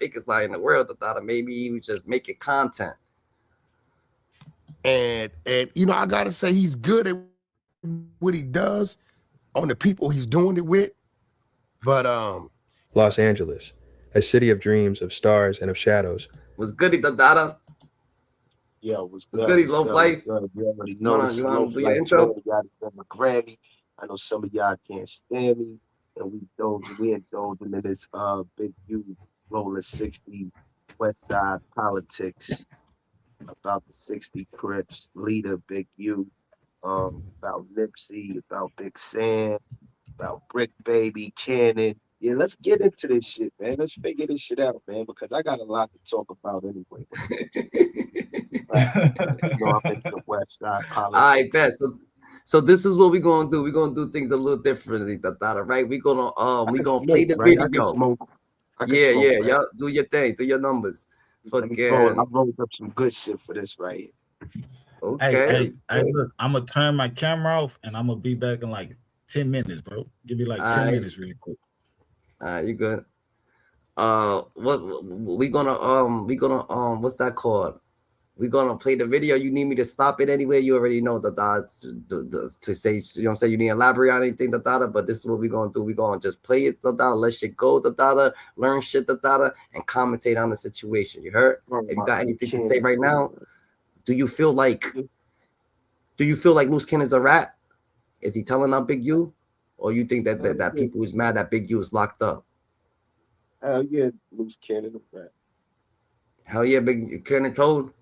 fakest lie in the world. Maybe he was just making content. And you know, I gotta say he's good at what he does on the people he's doing it with. But Los Angeles, a city of dreams, of stars, and of shadows. Was goody Dada? Yeah, was goody Low Life? You already know You wanna do your intro? Y'all stand my Grammy. I know some of y'all can't stand me, and we indulging in this Big U rolling 60 West Side politics about the 60 Crips leader Big U, about Nipsey, about Big Sam, about Brick Baby, Cannon. Yeah, let's get into this shit, man. Let's figure this shit out, man, because I got a lot to talk about anyway. You know, I'm into the West Side politics. I bet. So this is what we're gonna do. We're gonna do things a little differently, right? We're gonna play the video. Yeah. Do your thing. Do your numbers. I rolled up some good shit for this right here. Okay. Hey, look, I'm gonna turn my camera off and I'm gonna be back in like 10 minutes, bro. Give me like 10 minutes really quick. All right, you good. What we gonna what's that called? We're gonna play the video. You need me to stop it anyway. You already know the to say, you know what I'm saying? You need to elaborate on anything, but this is what we're gonna do. We're gonna just play it, let shit go, learn shit, and commentate on the situation. You heard? If you got anything to say right now, do you feel like Loose Cannon's a rat? Is he telling on Big U? Or you think that people is mad that Big U is locked up? Hell yeah, Loose Cannon a rat. Hell yeah, Big Cannon told.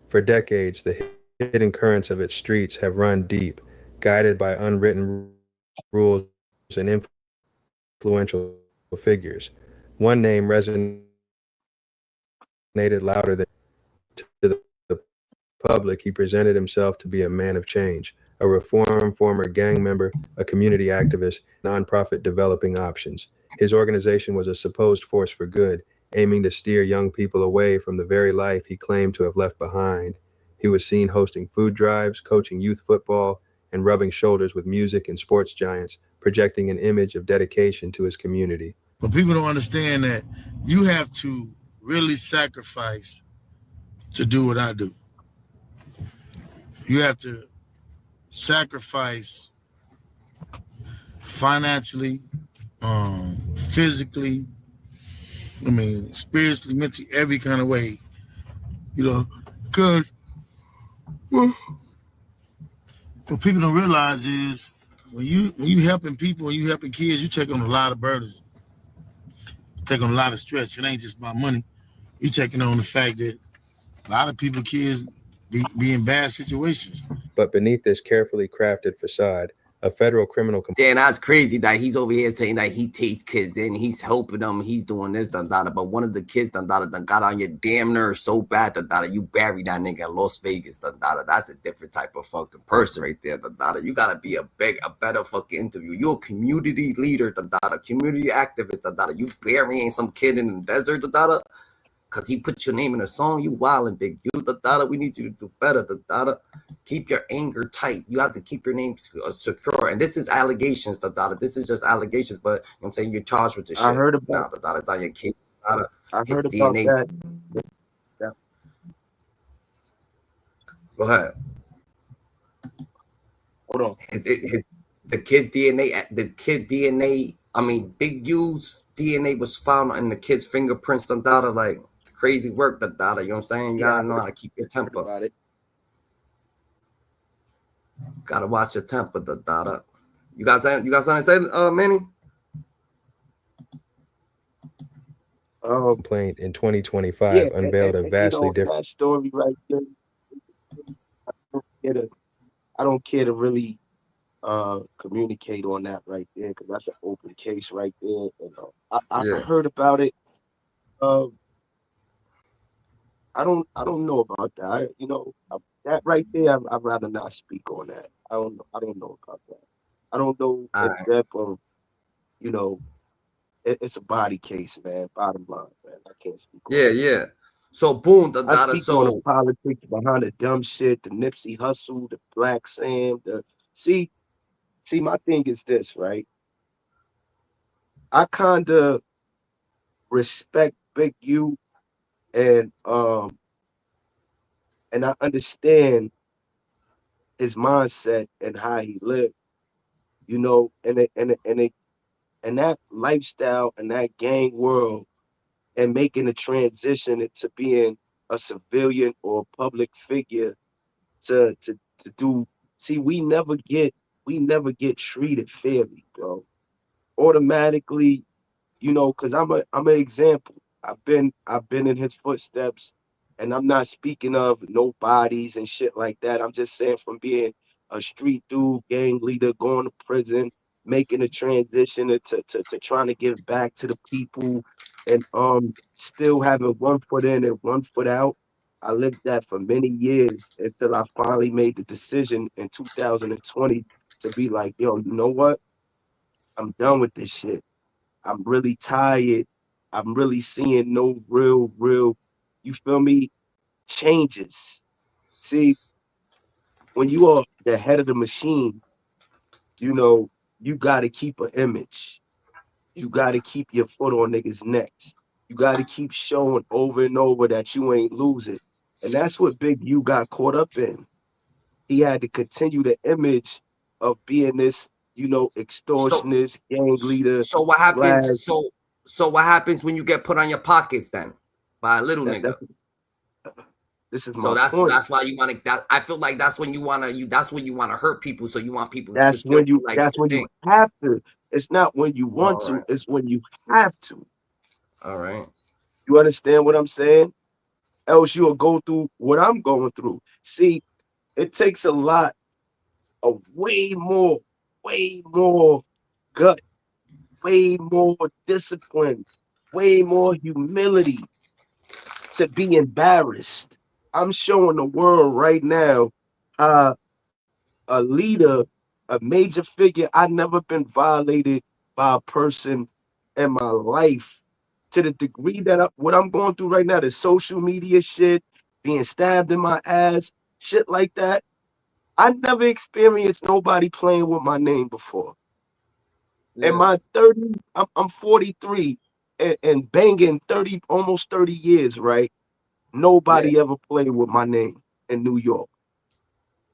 For decades, the hidden currents of its streets have run deep, guided by unwritten rules and influential figures. One name resonated louder than to the public. He presented himself to be a man of change, a reformed former gang member, a community activist, nonprofit developing options. His organization was a supposed force for good, aiming to steer young people away from the very life he claimed to have left behind. He was seen hosting food drives, coaching youth football, and rubbing shoulders with music and sports giants, projecting an image of dedication to his community. But people don't understand that you have to really sacrifice to do what I do. You have to sacrifice financially, physically, spiritually, mentally, every kind of way, because what people don't realize is when you helping people, when you helping kids, you take on a lot of burdens, you take on a lot of stress. It ain't just about money. You taking on the fact that a lot of people, kids, be in bad situations. But beneath this carefully crafted facade, a federal criminal complaint. Damn, that's crazy that he's over here saying that he takes kids in, he's helping them, he's doing this, but one of the kids done got on your damn nerves so bad, you buried that nigga in Las Vegas, that's a different type of fucking person right there, you gotta be a better fucking interview. You're a community leader, community activist, you burying some kid in the desert, because he put your name in a song. You wildin', Big U, we need you to do better, keep your anger tight. You have to keep your name secure. And this is allegations, this is just allegations, but you know what I'm saying, you're charged with this shit. I heard about it's on your case. I heard about DNA. that. Yeah. Go ahead. Hold on. The kid's DNA, Big U's DNA was found in the kid's fingerprints, like crazy work, you know what I'm saying? You gotta know how to keep your temper. About it. Gotta watch your temper, You got something to say, Manny? Complaint in 2025 unveiled a vastly different that story right there. I don't care to really communicate on that right there, because that's an open case right there. I heard about it. I don't know about that. That right there, I'd rather not speak on that. I don't know about that. I don't know the depth of, it's a body case, man. Bottom line, man. I can't speak on that. Yeah. So boom, I speak on the politics behind the dumb shit, the Nipsey Hussle, the Black Sam, see, my thing is this, right? I kind of respect Big U, and I understand his mindset and how he lived, you know, and that lifestyle and that gang world, and making the transition into being a civilian or public figure to do. See, we never get treated fairly, bro. Automatically, you know, because I'm an example. I've been in his footsteps, and I'm not speaking of no bodies and shit like that. I'm just saying from being a street dude, gang leader, going to prison, making a transition to trying to give back to the people, and still having one foot in and one foot out. I lived that for many years until I finally made the decision in 2020 to be like, yo, you know what? I'm done with this shit. I'm really tired. I'm really seeing no real, you feel me, changes. See, when you are the head of the machine, you know, you got to keep an image. You got to keep your foot on niggas' necks. You got to keep showing over and over that you ain't losing. And that's what Big U got caught up in. He had to continue the image of being this, you know, So extortionist, gang leader, so what happens? slash. So what happens when you get put on your pockets then by a little That, nigga? that's this is my So that's point. that's why you want to. That I feel like that's when you wanna you. That's when you want to hurt people. So you want people to That's still when be you like that's your when you thing. have to. It's not when you want All to, right, it's when you have to. all right. You understand what I'm saying? Else you'll go through what I'm going through. See, it takes a lot of way more gut, way more discipline, way more humility to be embarrassed. I'm showing the world right now how a leader, a major figure. I never been violated by a person in my life to the degree that what I'm going through right now, the social media shit, being stabbed in my ass, shit like that. I never experienced nobody playing with my name before. In Yeah. my 30, I'm 43 and banging 30, almost 30 years, right? Yeah. Nobody ever played with my name in New York.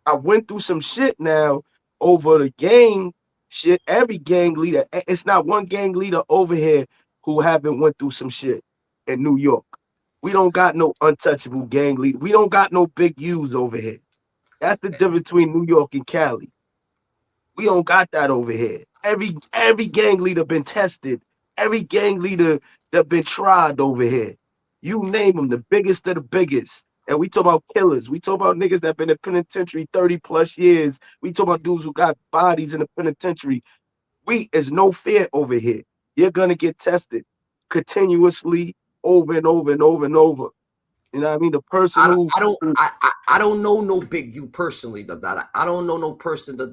I went through some shit now over the gang shit. Every gang leader, it's not one gang leader over here who haven't went through some shit in New York. We don't got no untouchable gang leader. We don't got no big U's over here. That's the difference between New York and Cali. We don't got that over here. Every gang leader been tested. Every gang leader that been tried over here. You name them, the biggest of the biggest. And we talk about killers. We talk about niggas that been in penitentiary 30 plus years. We talk about dudes who got bodies in the penitentiary. We is no fear over here. You're gonna get tested continuously over and over and over and over. You know what I mean? The person I don't know no big you personally. That I don't know no person that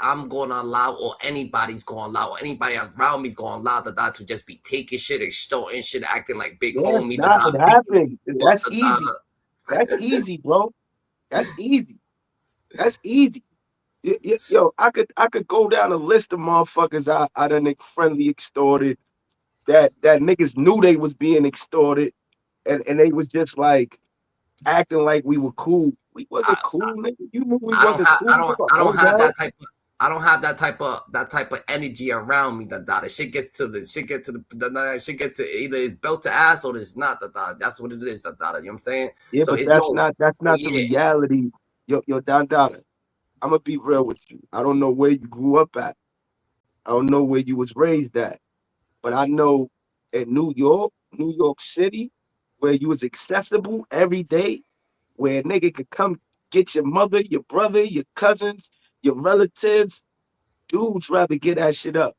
I'm gonna allow or anybody's gonna allow or anybody around me's gonna allow to just be taking shit, extorting shit, acting like big yeah, homie. nah, it Beating happens. people up. That's easy. That's easy, bro. That's easy. That's easy. Yo, I could go down a list of motherfuckers I done friendly extorted that niggas knew they was being extorted, and they was just like acting like we were cool. We wasn't cool, nigga. You knew we wasn't cool. You I don't hold have out. that type of I don't have that type of energy around me. The shit gets to the shit get to the shit get to either it's built to ass or it's not. That's what it is. You know what I'm saying? Yeah, So but it's no. that's So not the yeah, reality. Yo, Don Dada, I'm gonna be real with you. I don't know where you grew up at. I don't know where you was raised at. But I know in New York City, where you was accessible every day, where a nigga could come get your mother, your brother, your cousins, your relatives. Dudes rather get that shit up.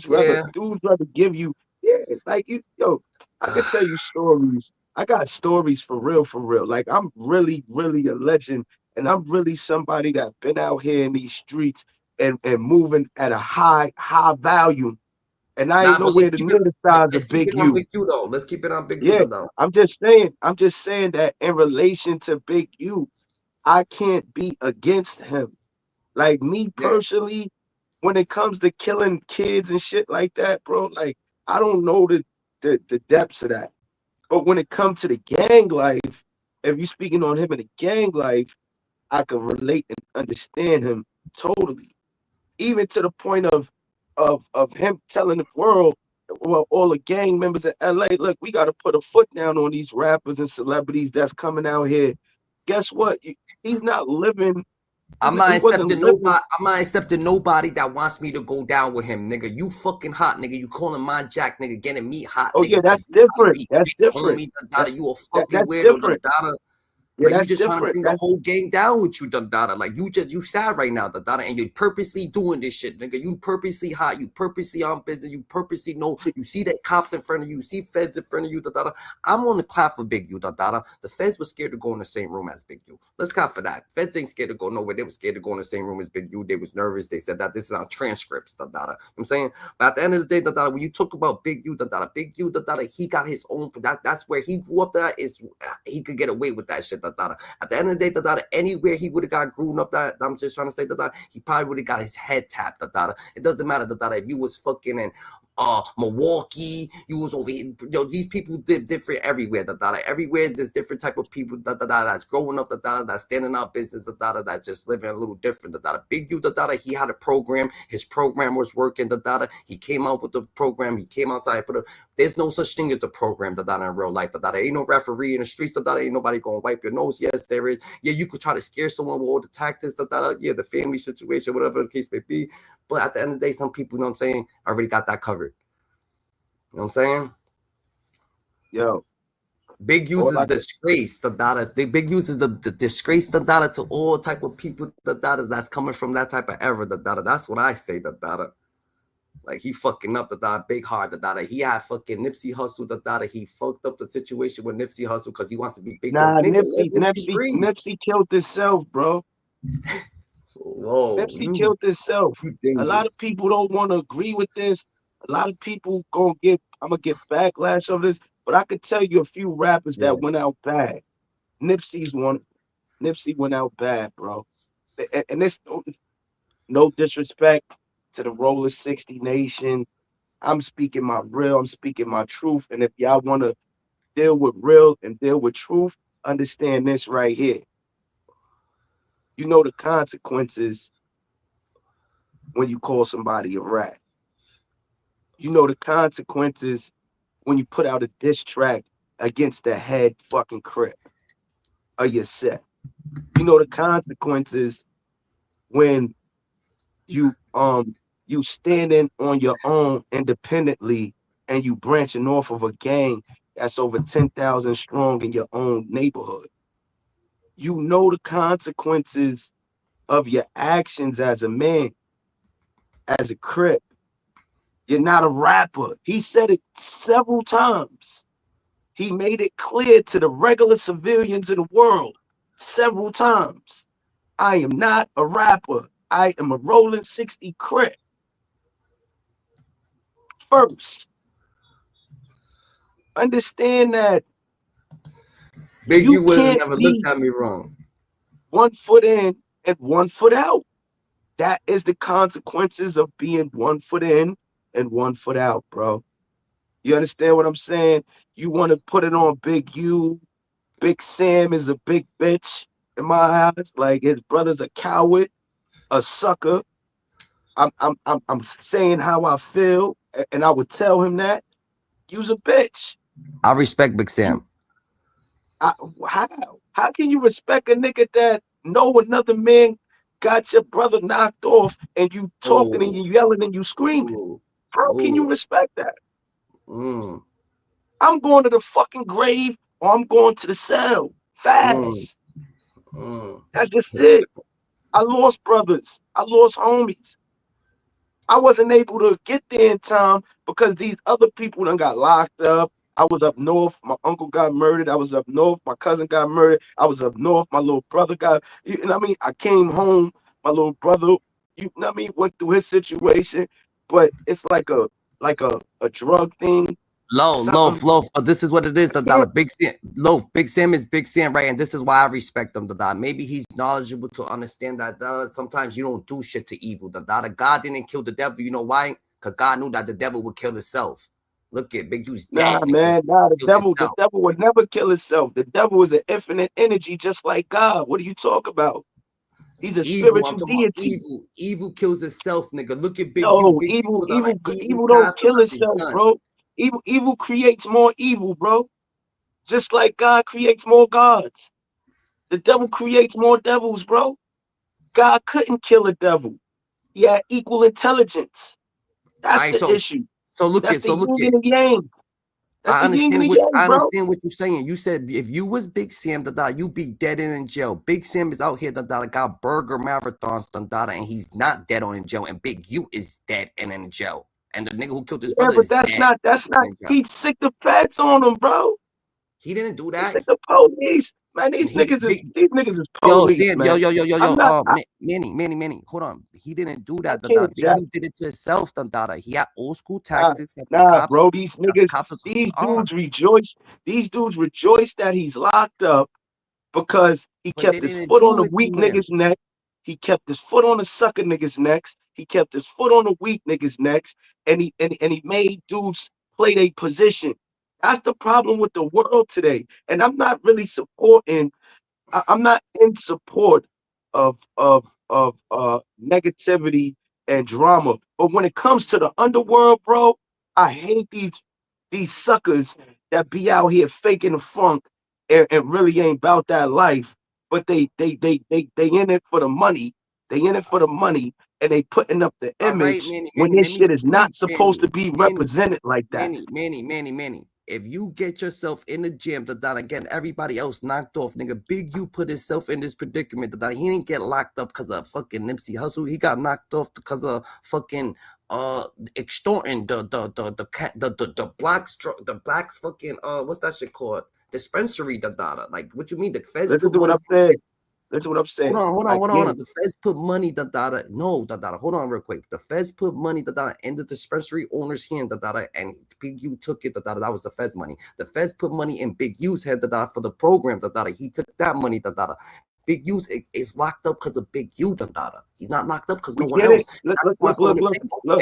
yeah. Dudes rather give you, yeah, like you, yo, I could tell you stories. I got stories for real, for real. Like I'm really a legend, and I'm really somebody that been out here in these streets and moving at a high volume, and I ain't Nah, but nowhere to near the size let's of keep Big it on U. Big Q though. Let's keep it on Big Q Yeah, though. I'm just saying that in relation to Big U, I can't be against him. Like me Yeah. personally, when it comes to killing kids and shit like that, bro, like I don't know the depths of that. But when it comes to the gang life, if you speaking on him in the gang life, I can relate and understand him totally. Even to the point of him telling the world, well, all the gang members in LA, look, we got to put a foot down on these rappers and celebrities that's coming out here. Guess what? He's not living. I'm not He wasn't accepting living. nobody. I'm not accepting nobody that wants me to go down with him, nigga. You fucking hot, nigga. You calling my Jack, nigga, getting me hot, Oh nigga, yeah, because that's you gotta different. be That's big different. homie, Dada. You a fucking That's weirdo, different. Dada. Yeah, Like you that's just trying to different. bring the whole gang down with you, Dada. Like you sad right now, Dada, and you're purposely doing this shit, nigga. You purposely hot, you purposely on business, you purposely know. You see that cops in front of you, see feds in front of you, Dada. I'm on the clap for Big U, Dada. The feds were scared to go in the same room as Big U. Let's clap for that. Feds ain't scared to go nowhere. They were scared to go in the same room as Big U. They was nervous. They said that this is our transcripts, Dada. You know what I'm saying? But at the end of the day, Dada, when you talk about Big U, Dada, he got his own. That's where he grew up. That is he could get away with that shit, Dada. At the end of the day, Dada, anywhere he would have got grown up, that I'm just trying to say, Dada, he probably would have got his head tapped, Dada. It doesn't matter, Dada, if you was fucking in Milwaukee, you was over here. These people did different everywhere, Dada. Everywhere there's different type of people, Dada, that's growing up, Dada, that's standing out business, Dada, that just living a little different, Dada. Big U, Dada, he had a program. His program was working, Dada. He came out with the program. He came outside, there's no such thing as a program, Dada, in real life, Dada. Ain't no referee in the streets, Dada. Ain't nobody gonna wipe your nose. Yes, there is. Yeah, you could try to scare someone with all the tactics, Dada. Yeah, the family situation, whatever the case may be. But at the end of the day, some people, you know what I'm saying, already got that covered. You know what I'm saying? Yo, Big use is disgrace, the data. The big use is the disgrace, the data to all type of people, the data that's coming from that type of era, the data. That's what I say, the data. Like he fucking up the data, big hard, the data. He had fucking Nipsey Hussle, the data. He fucked up the situation with Nipsey Hussle because he wants to be big. nah, Nigga, Nipsey killed himself, bro. Whoa, Nipsey killed himself. A lot of people don't want to agree with this. A lot of people I'm gonna get backlash of this, but I could tell you a few rappers that went out bad. Nipsey went out bad, bro. And this no disrespect to the Roller 60 Nation. I'm speaking my real, I'm speaking my truth. And if y'all want to deal with real and deal with truth, understand this right here. You know the consequences when you call somebody a rat. You know the consequences when you put out a diss track against the head fucking crip of your set. You know the consequences when you standing on your own independently and you branching off of a gang that's over 10,000 strong in your own neighborhood. You know the consequences of your actions as a man, as a crip. You're not a rapper. He said it several times. He made it clear to the regular civilians in the world several times. I am not a rapper. I am a rolling 60 crip. First, understand that Big you U would have can't never be looked at me wrong. 1 foot in and 1 foot out. That is the consequences of being 1 foot in and 1 foot out, bro. You understand what I'm saying? You want to put it on Big U. Big Sam is a big bitch in my eyes. Like his brother's a coward, a sucker. I'm saying how I feel, and I would tell him that. You's a bitch. I respect Big Sam. How? How can you respect a nigga that know another man got your brother knocked off and you talking and you yelling and you screaming? How can you respect that? I'm going to the fucking grave or I'm going to the cell fast. That's just it. I lost brothers. I lost homies. I wasn't able to get there in time because these other people done got locked up. I was up north. My uncle got murdered. I was up north. My cousin got murdered. I was up north. My little brother got, you know what I mean? I came home. My little brother, you know what I mean, went through his situation. But it's like a drug thing. Something Loaf. But this is what it is. I can't. Big Sam, Loaf. Big Sam is Big Sam, right? And this is why I respect him. Maybe he's knowledgeable to understand that sometimes you don't do shit to evil. God didn't kill the devil. You know why? Because God knew that the devil would kill himself. Look at Big U's dead. Nah, man, nah. The Himself. devil would never kill himself. The devil is an infinite energy, just like God. What are you talking about? He's a Evil. I'm spiritual talking about deity. evil. Evil kills itself, nigga. Look at Big U. No, Big U was on an evil evil path don't kill because it's itself, done. bro. Evil creates more evil, bro. Just like God creates more gods. The devil creates more devils, bro. God couldn't kill a devil. He had equal intelligence. All That's right, the issue. so look That's at the yin and the yang. That's the yin and the yang, I bro. understand what you're saying. You said if you was Big Sam, you be dead and in jail. Big Sam is out here, got burger marathons, and he's not dead or in jail. And Big U is dead and in jail. And the nigga who killed his Yeah, brother but is dead. that's not. He sick the feds on him, bro. He didn't do He that. sick the police, man. And These niggas is yo, police, Sam, man. yo, I'm not. Manny, hold on. He didn't do I that. can't, Big Jack. U did it to himself, He had old school tactics that the Nah, cops, bro. These niggas, was these on. dudes rejoice. These dudes rejoice that he's locked up because he But they kept his didn't foot on do the it weak to him. niggas' neck. He kept his foot on the sucker niggas' necks. He kept his foot on the weak niggas' necks, and he made dudes play their position. That's the problem with the world today. And I'm not really supporting. I'm not in support of negativity and drama. But when it comes to the underworld, bro, I hate these suckers that be out here faking the funk and really ain't about that life. But they in it for the money. They in it for the money, and they putting up the All right, image when Manny, this let me shit is not speak, supposed to be represented like that. Manny. If you get yourself in the gym, again, everybody else knocked off, nigga. Big U put himself in this predicament, he didn't get locked up because of fucking Nipsey Hussle. He got knocked off because of fucking extorting the blacks fucking what's that shit called? Dispensary, Like, what you mean? The feds Listen put to what money. I'm saying. Listen what I'm saying. Hold on. The feds put money, No, hold on real quick. The feds put money, in the dispensary owner's hand, and Big U took it, That was the feds' money. The feds put money in Big U's head, for the program, He took that money, Big U is locked up because of Big U, He's not locked up because no We one get it. else. Look.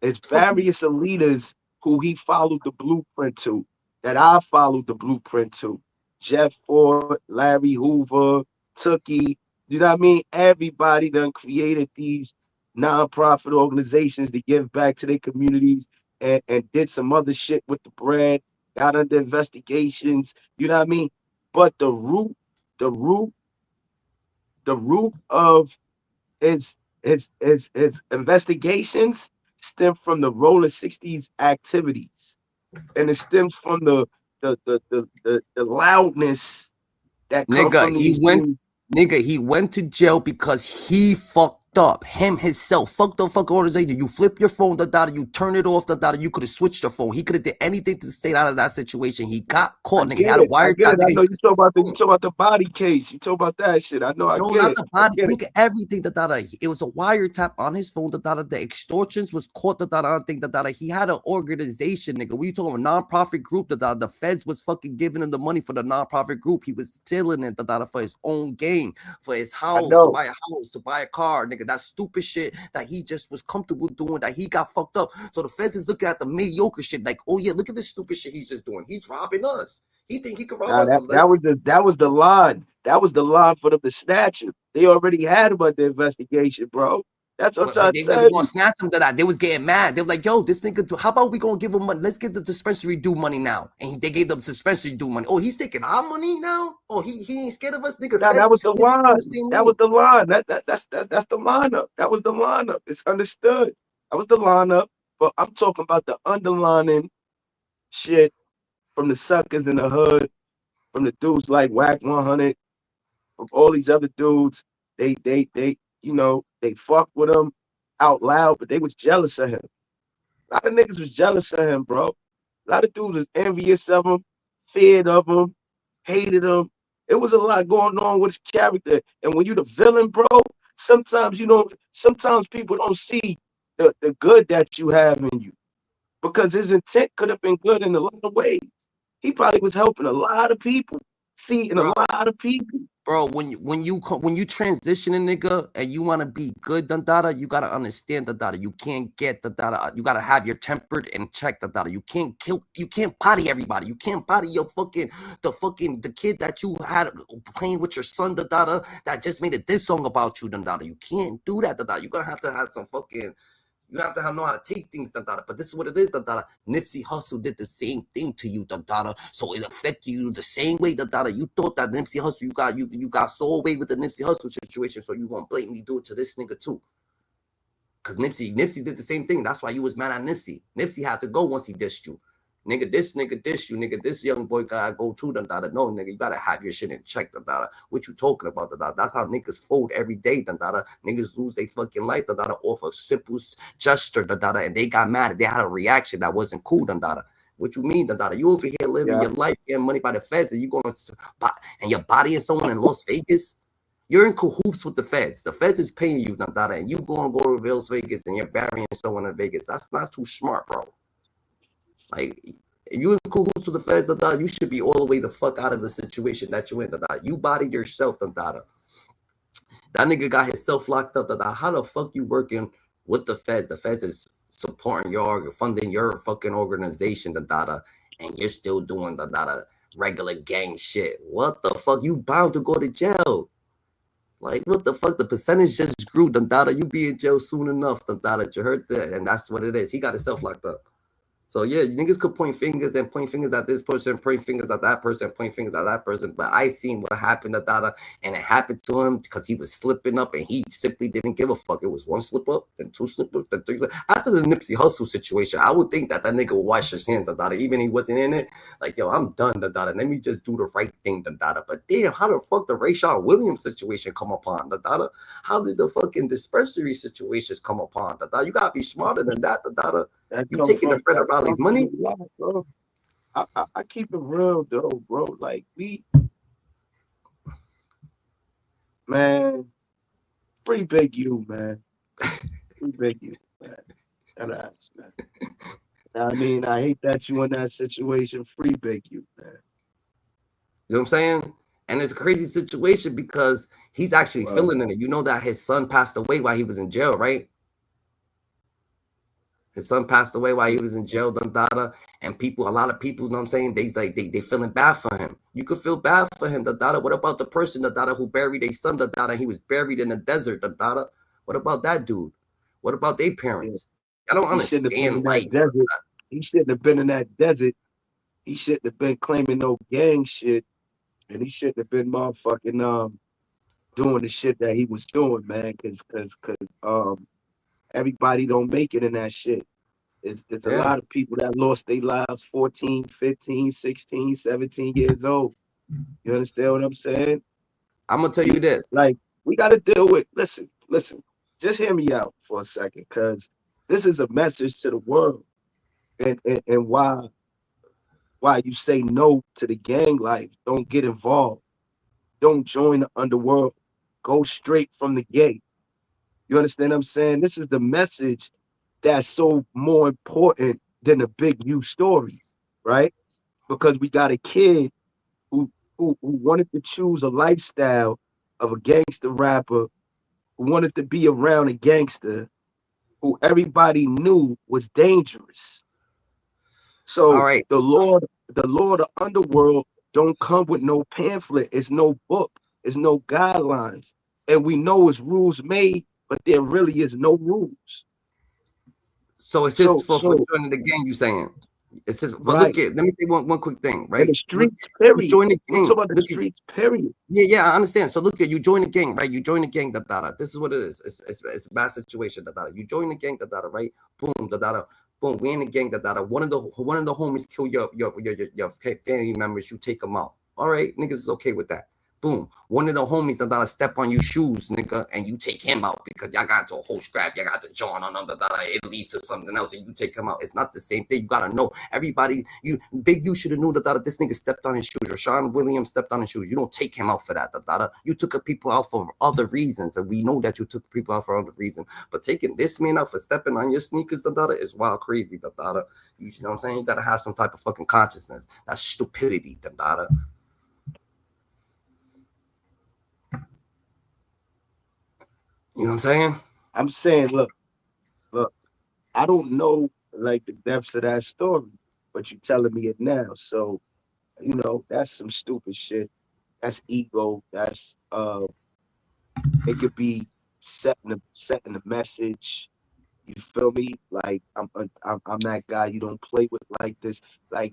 It's various leaders who he followed the blueprint to, that I followed the blueprint to. Jeff Ford, Larry Hoover, Tookie, you know what I mean? Everybody done created these nonprofit organizations to give back to their communities and did some other shit with the bread, got under investigations, you know what I mean? But the root of his investigations stem from the Rollin 60s activities, and it stems from the loudness that come from these dudes. He went to jail because he fucked up. Himself fucked up organization. You flip your phone, you turn it off, you could have switched the phone. He could have did anything to stay out of that situation. He got caught, He had a I get wiretap. it. I know you talk about the body case. You talk about that shit. I know. I No, get not it. the body. Nigga, everything. It was a wiretap on his phone. The extortions was caught. He had an organization, nigga. We talking about nonprofit group. The feds was fucking giving him the money for the nonprofit group. He was stealing it. For his own gain, for his house, to buy a house, to buy a car, nigga. That stupid shit that he just was comfortable doing. That he got fucked up. So the feds is looking at the mediocre shit. Like, oh yeah, look at this stupid shit he's just doing. He's robbing us. He think he can rob us. That was the line. That was the line for them to snatch him. They already had him under investigation, bro. That's what I'm they trying really to gonna snatch him They was getting mad. They were like, yo, this nigga, how about we gonna give him money? Let's give the dispensary due money now. And they gave the dispensary due money. Oh, he's taking our money now? Oh, he ain't scared of us, nigga. Nah, that was the line. That was the line. That's the lineup. That was the lineup. It's understood. That was the lineup. But I'm talking about the underlining shit from the suckers in the hood, from the dudes like Whack 100, from all these other dudes. They they fucked with him out loud, but they was jealous of him. A lot of niggas was jealous of him, bro. A lot of dudes was envious of him, feared of him, hated him. It was a lot going on with his character. And when you the villain, bro, sometimes people don't see the good that you have in you. because his intent could have been good in a lot of ways. He probably was helping a lot of people, feeding a Bro, lot of people. bro, when you transition a nigga and you want to be good, Dada, you gotta understand the Dada. You can't get the Dada. You gotta have your tempered and check the Dada. You can't kill. You can't body everybody. You can't body your the kid that you had playing with your son, the Dada, that just made a diss song about you, Dada. You can't do that, Dada. You gotta have to have some fucking. You have to know how to take things, Dada. But this is what it is, Dada. Nipsey Hussle did the same thing to you, Dada. So it affected you the same way, Dada. You thought that Nipsey Hussle, you got so away with the Nipsey Hussle situation, so you gonna blatantly do it to this nigga too. Cause Nipsey did the same thing. That's why you was mad at Nipsey. Nipsey had to go once he dissed you. Nigga diss you, nigga. This young boy gotta go to them, Dada. No, nigga, you gotta have your shit in check, Dada. What you talking about, Dada? That's how niggas fold every day, Dada. Niggas lose their fucking life, Dada, off a simple gesture, Dada, and they got mad. They had a reaction that wasn't cool, Dada. What you mean, Dada? You over here living your life, getting money by the feds, and you gonna and you're bodying someone in Las Vegas? You're in cahoots with the feds. The feds is paying you, Dada, and you gonna go to Las Vegas and you're burying someone in Vegas. That's not too smart, bro. Like, you in cahoots with the feds, Dada, you should be all the way the fuck out of the situation that you in, Dada. You bodied yourself, Dada. That nigga got himself locked up, Dada. How the fuck you working with the feds? The feds is supporting your, funding your fucking organization, Dada, and you're still doing the Dada regular gang shit. What the fuck? You bound to go to jail. Like, what the fuck? The percentage just grew, Dada. You be in jail soon enough, Dada. You heard that, and that's what it is. He got himself locked up. So yeah, niggas could point fingers at this person, point fingers at that person, point fingers at that person. But I seen what happened to Dada, and it happened to him because he was slipping up, and he simply didn't give a fuck. It was one slip up, then two slip up, then three slip. After the Nipsey Hussle situation, I would think that nigga would wash his hands, Dada, even he wasn't in it. Like, yo, I'm done, Dada. Let me just do the right thing, Dada. But damn, how the fuck the Rayshon Williams situation come upon, Dada? How did the fucking dispensary situations come upon, Dada? You gotta be smarter than that, Dada. You taking the Fred Riley's money? Bro. I keep it real though, bro. Like man, free Big U, man. Free Big U, man. That's man. I mean, I hate that you in that situation. Free Big U, man. You know what I'm saying? And it's a crazy situation because he's actually feeling it. You know that his son passed away while he was in jail, right? His son passed away while he was in jail, Dada, and a lot of people, you know what I'm saying, they feeling bad for him. You could feel bad for him, Dada. What about the person, Dada, who buried their son, Dada? He was buried in the desert, Dada. What about that dude? What about their parents? I don't understand life. He shouldn't have been in that desert. He shouldn't have been claiming no gang shit, and he shouldn't have been motherfucking doing the shit that he was doing, man. Cause everybody don't make it in that shit. It's a lot of people that lost their lives 14, 15, 16, 17 years old. You understand what I'm saying? I'm going to tell you this. Like, we got to deal with, listen, just hear me out for a second, because this is a message to the world. And why you say no to the gang life. Don't get involved. Don't join the underworld. Go straight from the gate. You understand what I'm saying? This is the message that's so more important than the Big U stories, right? Because we got a kid who wanted to choose a lifestyle of a gangster rapper, who wanted to be around a gangster who everybody knew was dangerous. So all right, the Lord of Underworld don't come with no pamphlet. It's no book. It's no guidelines. And we know it's rules made, but there really is no rules. So it's his fault for joining the gang, you saying? It's his, but look at, let me say one quick thing, right? In the streets, period. Join the gang. We're talking about the streets, period. Yeah, I understand. So look at, you join the gang, right? You join the gang, Dada. This is what it is. It's a bad situation, Dada. You join the gang, Dada, right? Boom, Dada. Boom, we in the gang, Dada. One of the homies kill your family members. You take them out. All right, niggas is okay with that. Boom. One of the homies that step on your shoes, nigga, and you take him out because y'all got into a whole scrap. Y'all got the joint on them, it leads to something else, and you take him out. It's not the same thing. You gotta know. Everybody, you should have knew that this nigga stepped on his shoes, or Sean Williams stepped on his shoes. You don't take him out for that. You took people out for other reasons, and we know that you took people out for other reasons. But taking this man out for stepping on your sneakers, is wild crazy. You know what I'm saying? You gotta have some type of fucking consciousness. That's stupidity. You know what I'm saying? I'm saying, look, I don't know like the depths of that story, but you telling me it now. So, you know, that's some stupid shit. That's ego. That's it could be setting the message. You feel me? Like I'm that guy you don't play with like this. Like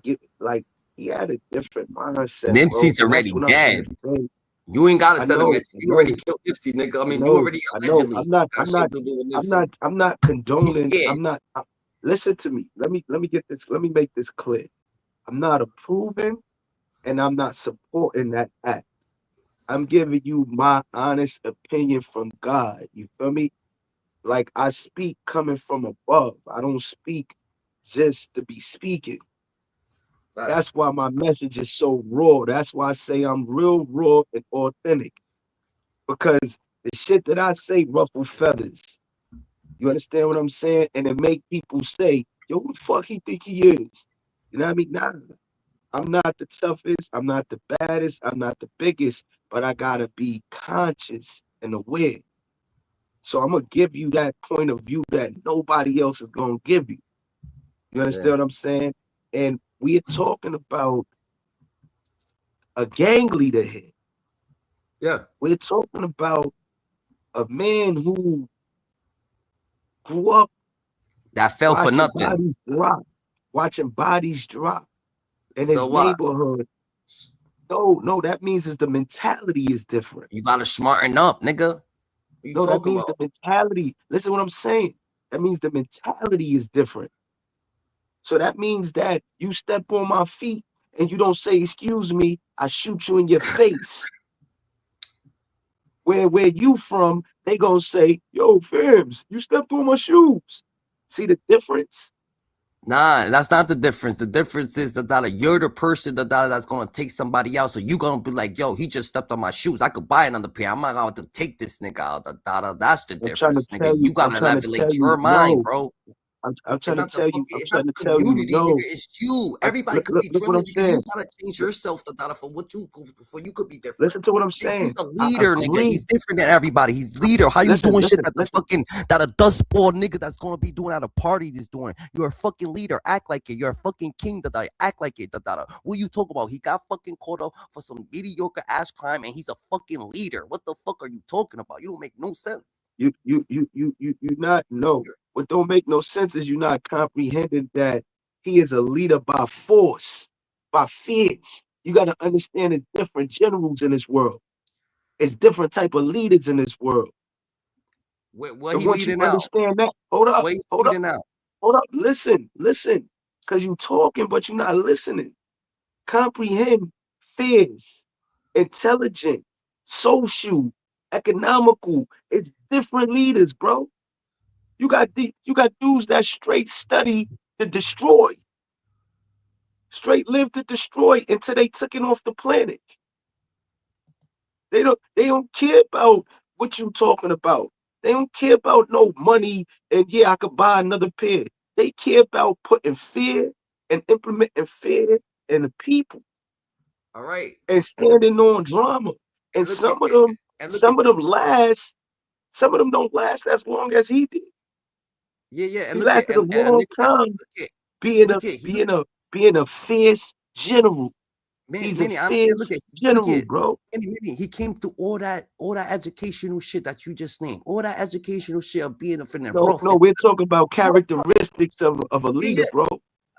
he had a different mindset, bro. Nipsey's And that's already what I'm dead. trying to say. You ain't gotta I send him. know, You already killed Nipsey, nigga. I mean, you already I know. allegedly got I'm shit not, to do with Nipsey. I'm not He's condoning. scared. Listen to me. Let me get this. Let me make this clear. I'm not approving and I'm not supporting that act. I'm giving you my honest opinion from God. You feel me? Like I speak coming from above. I don't speak just to be speaking. That's why my message is so raw. That's why I say I'm real raw and authentic. Because the shit that I say ruffle feathers. You understand what I'm saying? And it make people say, yo, who the fuck he think he is? You know what I mean? Nah, I'm not the toughest. I'm not the baddest. I'm not the biggest. But I got to be conscious and aware. So I'm going to give you that point of view that nobody else is going to give you. You understand what I'm saying? And we're talking about a gang leader here. Yeah. We're talking about a man who grew up that fell for nothing. Watching bodies drop in So his what? neighborhood. No, that means is the mentality is different. You gotta smarten up, nigga. No, that means the mentality. Listen what I'm saying. That means the mentality is different. So that means that you step on my feet and you don't say, excuse me, I shoot you in your face. Where you from, they gonna say, yo, Fims, you stepped on my shoes. See the difference? Nah, that's not the difference. The difference is that you're the person that's gonna take somebody out. So you gonna be like, yo, he just stepped on my shoes. I could buy another pair. I'm not going to take this nigga out. That's the difference, nigga. You gotta elevate your mind, bro. I'm trying to tell you, it's not the community, nigga. It's you. Everybody could be drilling, nigga. You gotta change yourself, for what you could be different. Listen to what I'm saying. He's a leader, nigga. He's different than everybody. He's leader. How you doing shit that a dust ball nigga that's gonna be doing at a party is doing? You're a fucking leader. Act like it. You're a fucking king. Act like it. What you talk about? He got fucking caught up for some mediocre ass crime, and he's a fucking leader. What the fuck are you talking about? You don't make no sense. You not know. What don't make no sense is you not comprehending that he is a leader by force, by fears. You got to understand there's different generals in this world. It's different type of leaders in this world. What so he once you leading out? Understand that, hold up, listen, because you talking, but you're not listening. Comprehend fears, intelligent, social, economical. It's different leaders, bro. You got dudes that straight study to destroy, straight live to destroy until they took it off the planet. They don't care about what you talking about. They don't care about no money and I could buy another pair. They care about putting fear and implementing fear in the people. All right. And standing on drama. And some of them last. Some of them don't last as long as he did. Yeah. And he lasted a long time being a fierce general. He's a fierce general, bro. He came through all that educational shit that you just named. All that educational shit of being a friend. No, we're talking about characteristics of a leader, bro.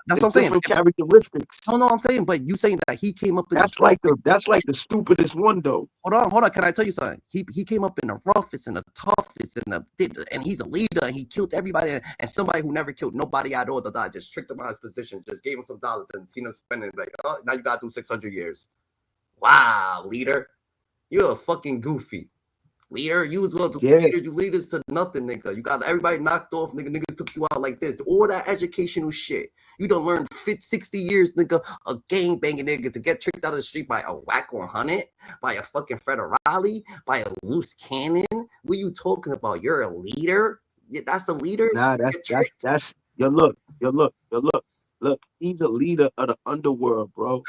That's what I'm saying. Different characteristics. No, I'm saying, but you saying that he came up in that's like the stupidest one though. Hold on. Can I tell you something? He came up in the roughest and the toughest and he's a leader and he killed everybody and somebody who never killed nobody at all. Just tricked him out of his position, just gave him some dollars and seen him spending like, oh, now you gotta do 600 years. Wow, leader. You're a fucking goofy. Leader, you was well Yeah. leaders, you leaders to nothing, nigga. You got everybody knocked off, nigga. Niggas took you out like this. All that educational shit. You done learned 60 years, nigga, of gang banging nigga to get tricked out of the street by a whack 100, by a fucking federale, by a loose cannon. What are you talking about? You're a leader? Yeah, that's a leader? Nah, that's yo look. He's a leader of the underworld, bro.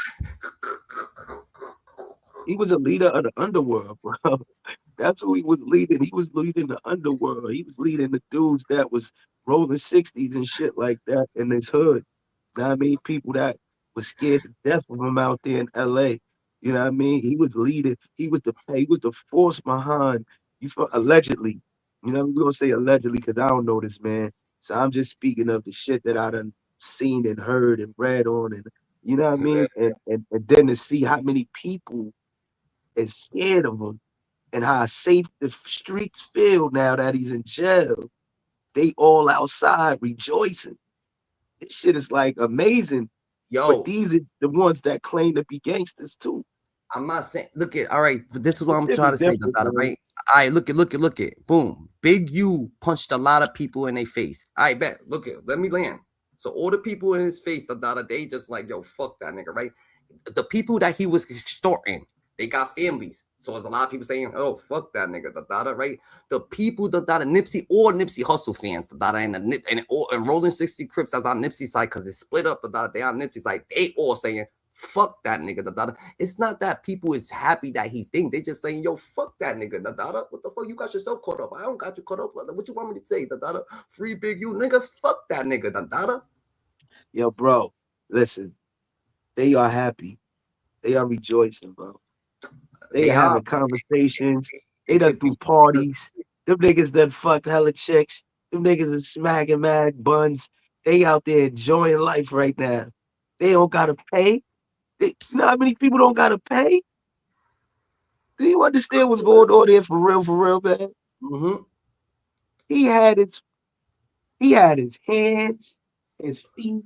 He was a leader of the underworld, bro. That's who he was leading. He was leading the underworld. He was leading the dudes that was rolling 60s and shit like that in his hood. Know what I mean? People that was scared to death of him out there in LA. You know what I mean? He was leading. He was the force behind allegedly. You know, we're gonna say allegedly because I don't know this man. So I'm just speaking of the shit that I done seen and heard and read on and you know what I mean? And then to see how many people is scared of him and how safe the streets feel now that he's in jail. They all outside rejoicing. This shit is like amazing. But Yo, these are the ones that claim to be gangsters too. I'm not saying. Look at all right, but this is what This I'm shit trying is to say, different, Dada, man. right? All right, look at. Boom. Big U punched a lot of people in their face. I bet. Look at. Let me land. So all the people in his face, Dada, they just like, yo, fuck that nigga, right? The people that he was extorting, they got families. So there's a lot of people saying, oh, fuck that nigga, Dada, right? The people, Dada, Nipsey or Nipsey Hustle fans, Dada, and Rolling 60 Crips that's on Nipsey's side because it's split up, Dada, they on Nipsey's side. They all saying, fuck that nigga, Dada. It's not that people is happy that he's thinking. They just saying, yo, fuck that nigga, Dada. What the fuck? You got yourself caught up. I don't got you caught up. What you want me to say, Dada? Free Big U, nigga. Fuck that nigga, Dada. Yo, bro, listen, they are happy. They are rejoicing, bro. They They are are. having conversations. They It done could through be. parties. Them niggas done fucked hella chicks. Them niggas are smacking mad buns. They out there enjoying life right now. They don't gotta pay. You know how many people don't gotta pay? Do you understand what's going on there for real, man? Mm-hmm. He had his he had his hands, his feet,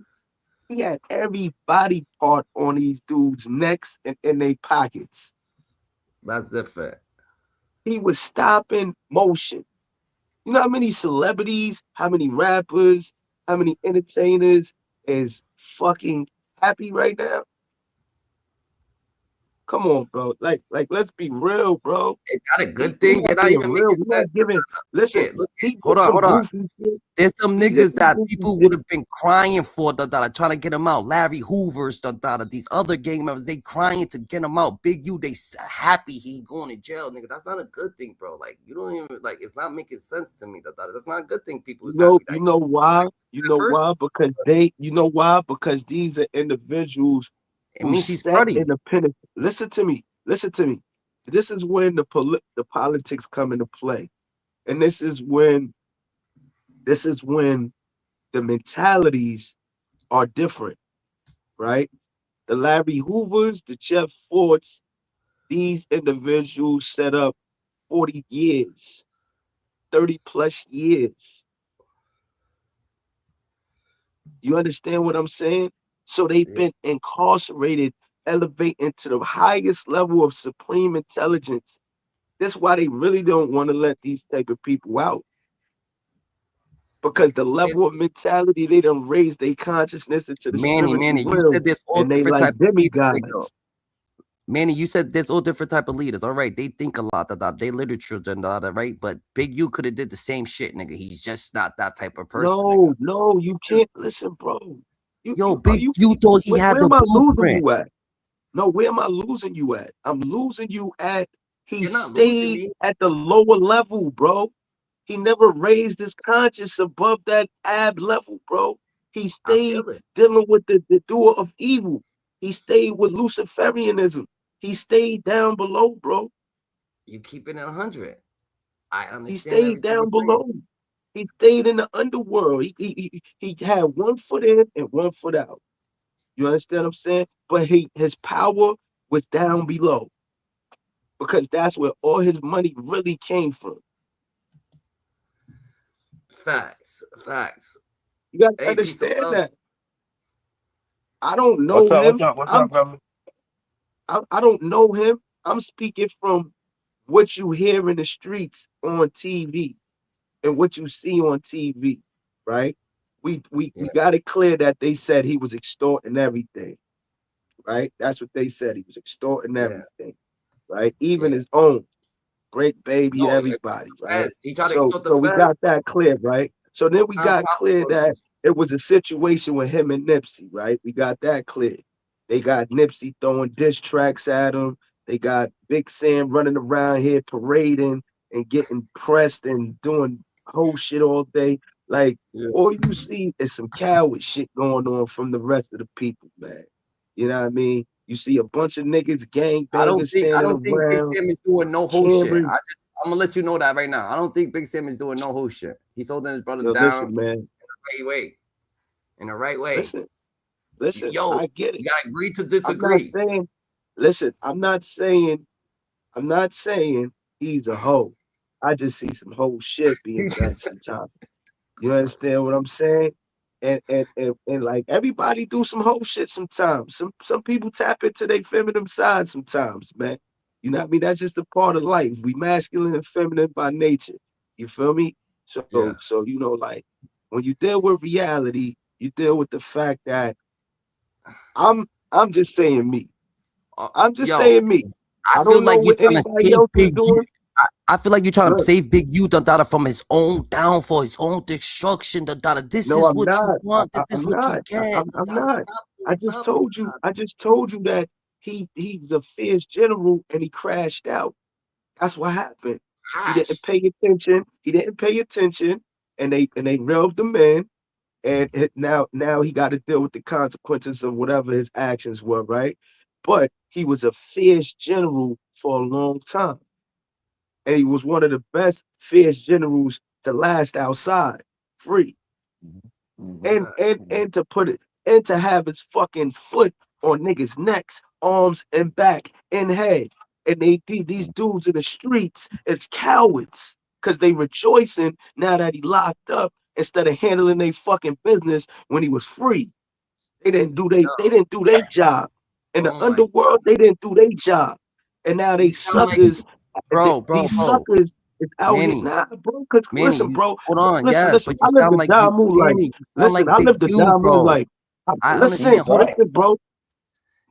he had every body part on these dudes' necks and in their pockets. That's different. He was stopping motion. You know how many celebrities, how many rappers, how many entertainers is fucking happy right now? Come on, bro. Let's be real, bro. It's not a good We thing. You're not not being even real. making We're sense. not giving. Listen, Look at. he did Hold on, some hold on. goofy shit. There's some He did niggas some that goofy people shit. would have been crying for, trying to get them out. Larry Hoover's, these other gang members, they crying to get him out. Big U, they happy he going to jail, nigga. That's not a good thing, bro. Like, you don't even, like, it's not making sense to me, That's not a good thing. People is happy that You know why? You that know person. why? Because these are individuals It who means he's set cruddy. in the pen. Listen to me. Listen to me. This is when the politics come into play, and this is when the mentalities are different, right? The Larry Hoovers, the Jeff Fords, these individuals set up 40 years, 30 plus years. You understand what I'm saying? So they've Yeah. been incarcerated, elevating to the highest level of supreme intelligence. That's why they really don't want to let these type of people out. Because the level of mentality they done raised their consciousness into the spiritual Manny, you realm, said there's all and they different like type of leaders, nigga. demigods. Manny, you said there's all different type of leaders. All right, they think a lot, they literature and all that, right? But Big U could have did the same shit, nigga. He's just not that type of person, nigga. No, you can't listen, bro. Yo, Big U thought he had Where the am I losing blueprint. you at? No, where am I losing you at? I'm losing you at he You're not losing stayed me. at the lower level, bro. He never raised his conscience above that ab level, bro. He I stayed feel it. dealing with the doer of evil. He stayed with Luciferianism. He stayed down below, bro. You keeping it 100. I He understand stayed everything you're down saying. below. He stayed in the underworld. He had one foot in and one foot out. You understand what I'm saying? But his power was down below because that's where all his money really came from. Facts. You got to Hey, peace of understand love. that. I don't What's know up? him. What's up? What's up, brother? I don't know him. I'm speaking from what you hear in the streets on TV and what you see on TV, right? We got it clear that they said he was extorting everything, right? That's what they said. He was extorting yeah, everything, right? Even yeah. his own great baby, No, everybody, right? he tried to So extort the so we feds. got that clear, right? So then we got clear Nonprofit that it was a situation with him and Nipsey, right? We got that clear. They got Nipsey throwing diss tracks at him. They got Big Sam running around here parading and getting pressed and doing whole shit all day. Like yeah. all you see is some coward shit going on from the rest of the people, man. You know what I mean? You see a bunch of niggas, gang bangers I standing don't think Big around, Sam is doing no whole shit. cameras. I'm gonna let you know that right now. I don't think Big Sam is doing no whole shit. He's holding his brother Yo, down listen, man. the right way. In the right way. Listen, listen. Yo, I get it. you gotta agree to I'm not disagree. saying. Listen, I'm not saying. I'm not saying he's a hoe. I just see some whole shit He being done just sometimes. You understand what I'm saying? And like everybody do some whole shit sometimes. Some people tap into their feminine side sometimes, man. You know what I mean? That's just a part of life. We masculine and feminine by nature. You feel me? yeah. So you know, like when you deal with reality, you deal with the fact that I'm just saying me. I'm just Yo, saying me. I I feel don't know like you're what trying to anybody save else is Big U. doing. I feel like you're trying to Look, save Big U Dada from his own downfall, his own destruction. Dada, this no, is I'm what you not. want. This is I'm what you not. get. I'm Dada, not. stop it. Stop it. Dada. I just told you that he's a fierce general and he crashed out. That's what happened. He didn't Gosh. pay attention. He didn't pay attention, and they reeled him in. And now he got to deal with the consequences of whatever his actions were, right? But he was a fierce general for a long time, and he was one of the best fierce generals to last outside, free. and and Mhm. and to put it and to have his fucking foot on niggas' necks, arms, and back and head. And these dudes in the streets, it's cowards because they rejoicing now that he locked up instead of handling their fucking business when he was free. They didn't do their job. In the Oh my underworld, they didn't do their job. And now You they sound like suckers, bro, these suckers is out here. Manny, Nah, bro, cause Manny, listen, you bro. hold on, Listen, yes, listen. but I you live sound the like you Damu life. Manny, you sound Listen, like I Big live the U, Damu bro. life. I Listen, understand, hold on. listen, bro.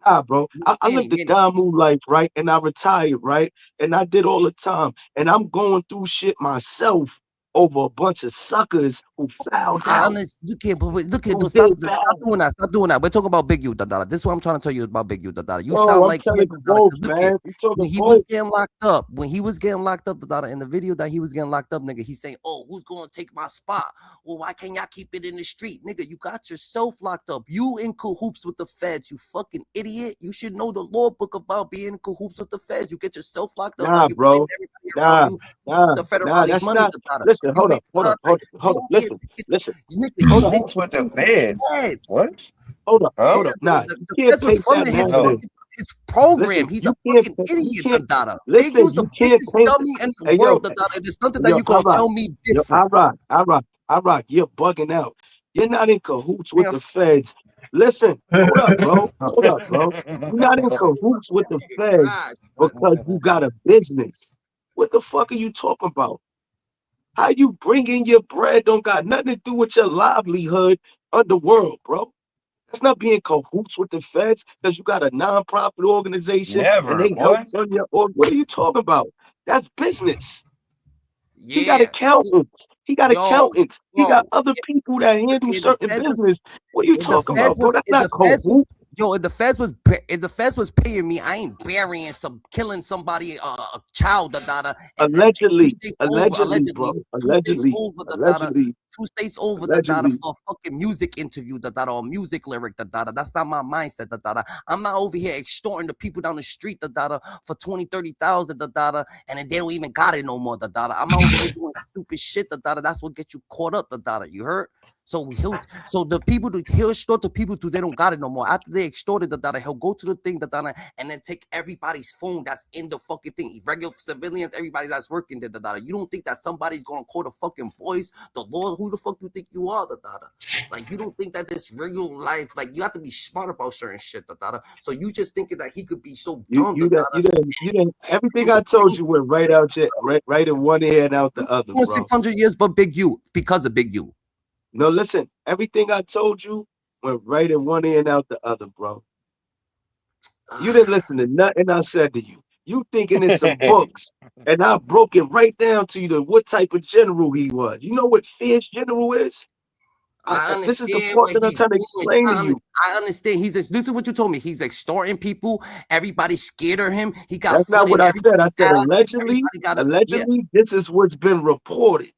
Nah, bro. I lived the Manny. Damu life, right? And I retired, right? And I did all the time. And I'm going through shit myself over a bunch of suckers who fouled I out, honest, look here, but wait, look here, who though. did Stop bad. doing that. Stop doing that. We're talking about Big U, Dada. This is what I'm trying to tell you about Big U, Dada. You Bro, sound I'm like him, telling you Dada. both, Cause look here, man. We talking when he was both. getting locked up, Dada, in the video that he was getting locked up, nigga, he's saying, "Oh, who's gonna take my spot? Well, why can't y'all keep it in the street, nigga? You got yourself locked up. You in cahoots with the feds, you fucking idiot. You should know the law book about being in cahoots with the feds. You get yourself locked up. Now Nah, you blaming bro. everybody around Nah, you." nah, The nah. federales That's money, not. Dada. Listen, You hold made up, hold up, contact. You hold up. over here, Listen, listen. nigga, Hold you up, in Cahoots with the cahoots with the feds. feds. What? Huh? Yeah, hold up. bro. Nah, you The can't feds was paint that funding No. narrative. his program. Listen, He's a you can't, fucking you idiot, can't. Dada. Big Listen, U's the you can't biggest paint. dummy in the Hey, yo, world, Dada. And there's something that yo, you I gonna rock. tell me Yo, different. I rock. You're bugging out. You're not in cahoots with Man, the feds. Listen, hold up, bro. Hold up, bro. You're not in yo, cahoots with the nigga feds trash, man. because you got a business. What the fuck are you talking about? How you bring in your bread don't got nothing to do with your livelihood underworld, bro. That's not being cahoots with the feds because you got a nonprofit organization and Never, they help boy. fund your org. What are you talking about? That's business. He got Yeah. accountants. He got Yo, accountants. He got bro. other people that Look handle here, the certain feds was business. What are you if the talking feds about, bro? was That's if not the feds was cahoot. yo if the feds was paying me, I ain't burying some killing somebody a child and two Allegedly, states over allegedly, allegedly bro. 2 states Allegedly, over allegedly, 2 states over allegedly. for a fucking music interview or music lyric that's not my mindset I'm not over here extorting the people down the street for 20, 30,000 and then they don't even got it no more I'm not over here doing stupid shit that's what gets you caught up you heard So the people he'll extort the people till they don't got it no more. After they extorted the data, he'll go to the thing and then take everybody's phone that's in the fucking thing. Regular civilians, everybody that's working there, the data. You don't think that somebody's gonna call the fucking boys, the Lord? Who the fuck you think you are, the data? Like you don't think that this real life, like you have to be smart about certain shit, the data. So you just thinking that he could be so dumb, You didn't. Everything I told you went right out your right in one ear and out the other, bro. 600 years, but Big U because of Big U. No, listen. Everything I told you went right in one ear and out the other, bro. You didn't listen to nothing I said to you. You thinking it's some books, and I broke it right down to you to what type of general he was. You know what fierce general is? This is the part that I'm trying to explain to you. I understand. This is what you told me. He's extorting people. Everybody's scared of him. He got. That's not what I said. I said allegedly. Allegedly, this is what's been reported.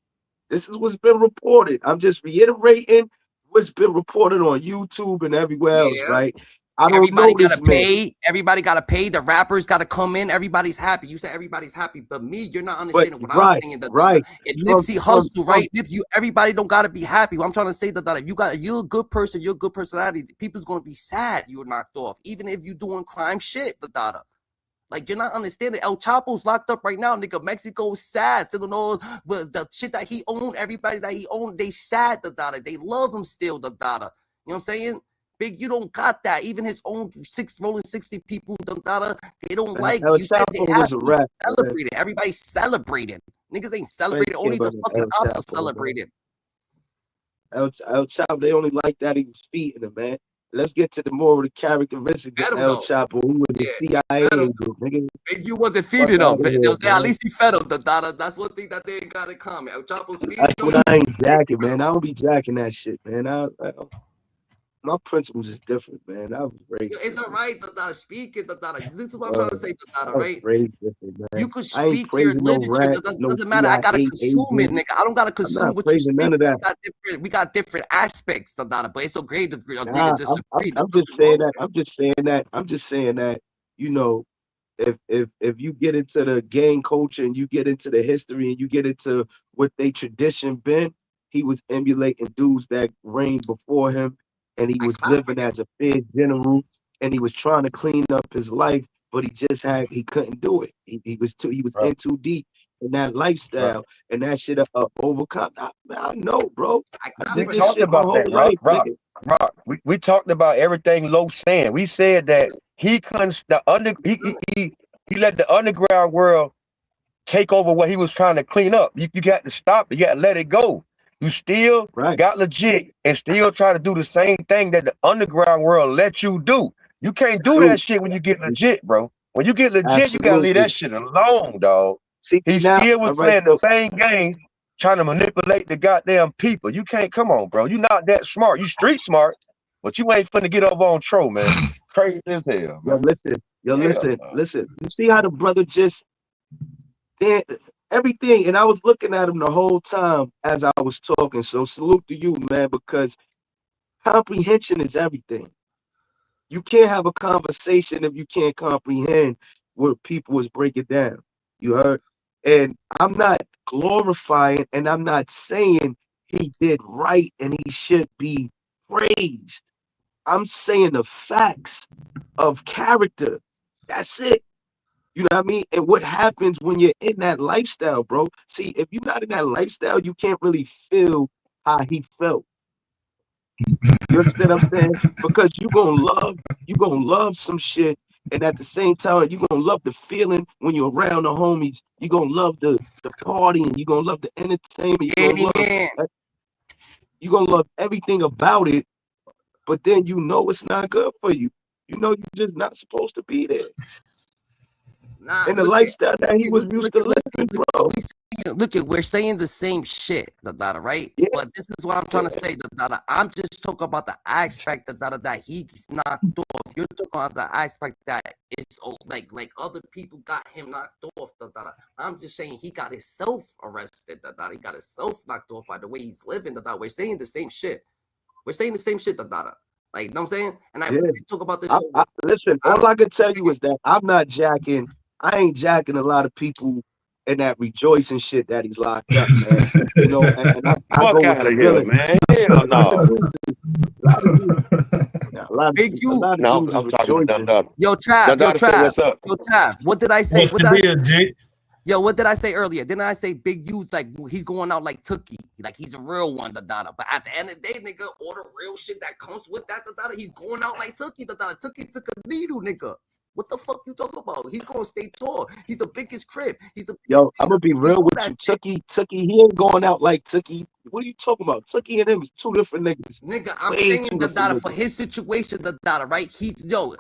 This is what's been reported. I'm just reiterating what's been reported on YouTube and everywhere else, right? I don't know this man. Everybody got to pay. The rappers got to come in. Everybody's happy. You said everybody's happy, but me, you're not understanding what I'm saying. Right. If Nipsey hustle, right? Everybody don't got to be happy. What I'm trying to say that if you're a good person, you're a good personality, people's going to be sad you were knocked off, even if you're doing crime shit, the data. Like, you're not understanding. El Chapo's locked up right now, nigga. Mexico's sad. Still know the shit that he owned, everybody that he owned, they sad, the data. They love him still, the data. You know what I'm saying? Big, you don't got that. Even his own rolling 60 people, the data, they don't like El you. Said they was a rap, celebrating. Everybody's celebrating. Niggas ain't celebrating. Only the fucking ops are celebrating. El Chapo, they only like that he was feeding him, man. Let's get to the more of the characteristics of El Chapo, who was the CIA agent, nigga. Big U wasn't feeding him. They'll say at least he fed him. That's one thing that they ain't got in common. El Chapo's feeding That's what I ain't jacking, man. I don't be jacking that shit, man. My principles is different, man. I was raised. It's all right, speaking, this is what I'm trying to say, right? You could I ain't speak your literature. Doesn't matter. I gotta consume it, nigga. I don't gotta consume what you speak. None of that. We got different aspects, but it's okay to agree to disagree. I'm just saying that. You know, if you get into the gang culture and you get into the history and you get into what they tradition been, he was emulating dudes that reigned before him. And he was living as a fierce general, and he was trying to clean up his life, but he couldn't do it. He was in too deep in that lifestyle, and that shit overcome. I know, bro. We talked about that, Rock. We talked about everything Low saying. We said that he couldn't. He let the underground world take over what he was trying to clean up. You got to stop it. You got to let it go. You still got legit and still try to do the same thing that the underground world let you do. You can't do that shit when you get legit, bro. When you get legit, you gotta leave that shit alone, dog. He still was playing the same game, trying to manipulate the goddamn people. You can't, come on, bro. You not that smart. You street smart, but you ain't finna get over on Tro, man. Crazy as hell, man. Listen. You see how the brother just did everything, and I was looking at him the whole time as I was talking. So salute to you, man, because comprehension is everything. You can't have a conversation if you can't comprehend what people was breaking down. You heard? And I'm not glorifying, and I'm not saying he did right and he should be praised. I'm saying the facts of character. That's it. You know what I mean? And what happens when you're in that lifestyle, bro? See, if you're not in that lifestyle, you can't really feel how he felt. You understand what I'm saying? Because you're gonna love some shit, and at the same time, you're gonna love the feeling when you're around the homies. You're gonna love the partying, you're gonna love the entertainment, you're gonna love everything about it, but then you know it's not good for you. You know you're just not supposed to be there. In the lifestyle that he was used to living, bro. Look, we're saying the same shit, right? Yeah. But this is what I'm trying to say, I'm just talking about the aspect that he's knocked off. You're talking about the aspect that it's like other people got him knocked off, I'm just saying he got himself arrested, he got himself knocked off by the way he's living, We're saying the same shit. Like, you know what I'm saying? And I really talk about this. Listen, all I can tell you is that I'm not jacking. I ain't jacking a lot of people and that rejoicing shit that he's locked up, man. You know, and I Fuck go with out the of here, villain. man. Hell no. Big A U. lot of No, dudes is I'm talking to rejoicing. Dundada. Yo, Trav. Dundada say what's up. Yo, Trav. What did I say? What's the deal, G? Yo, what did I say earlier? Didn't I say Big U's like he's going out like Tookie? Like he's a real one, But at the end of the day, nigga, all the real shit that comes with that, he's going out like Tookie, Tookie took a needle, nigga. What the fuck you talking about? He's gonna stay tall. He's the biggest crib. He's the biggest. Yo, I'm gonna be real with you. Tookie, he ain't going out like Tookie. What are you talking about? Tookie and him is two different niggas. Nigga, I'm Way saying too the different for niggas. his situation, right? He's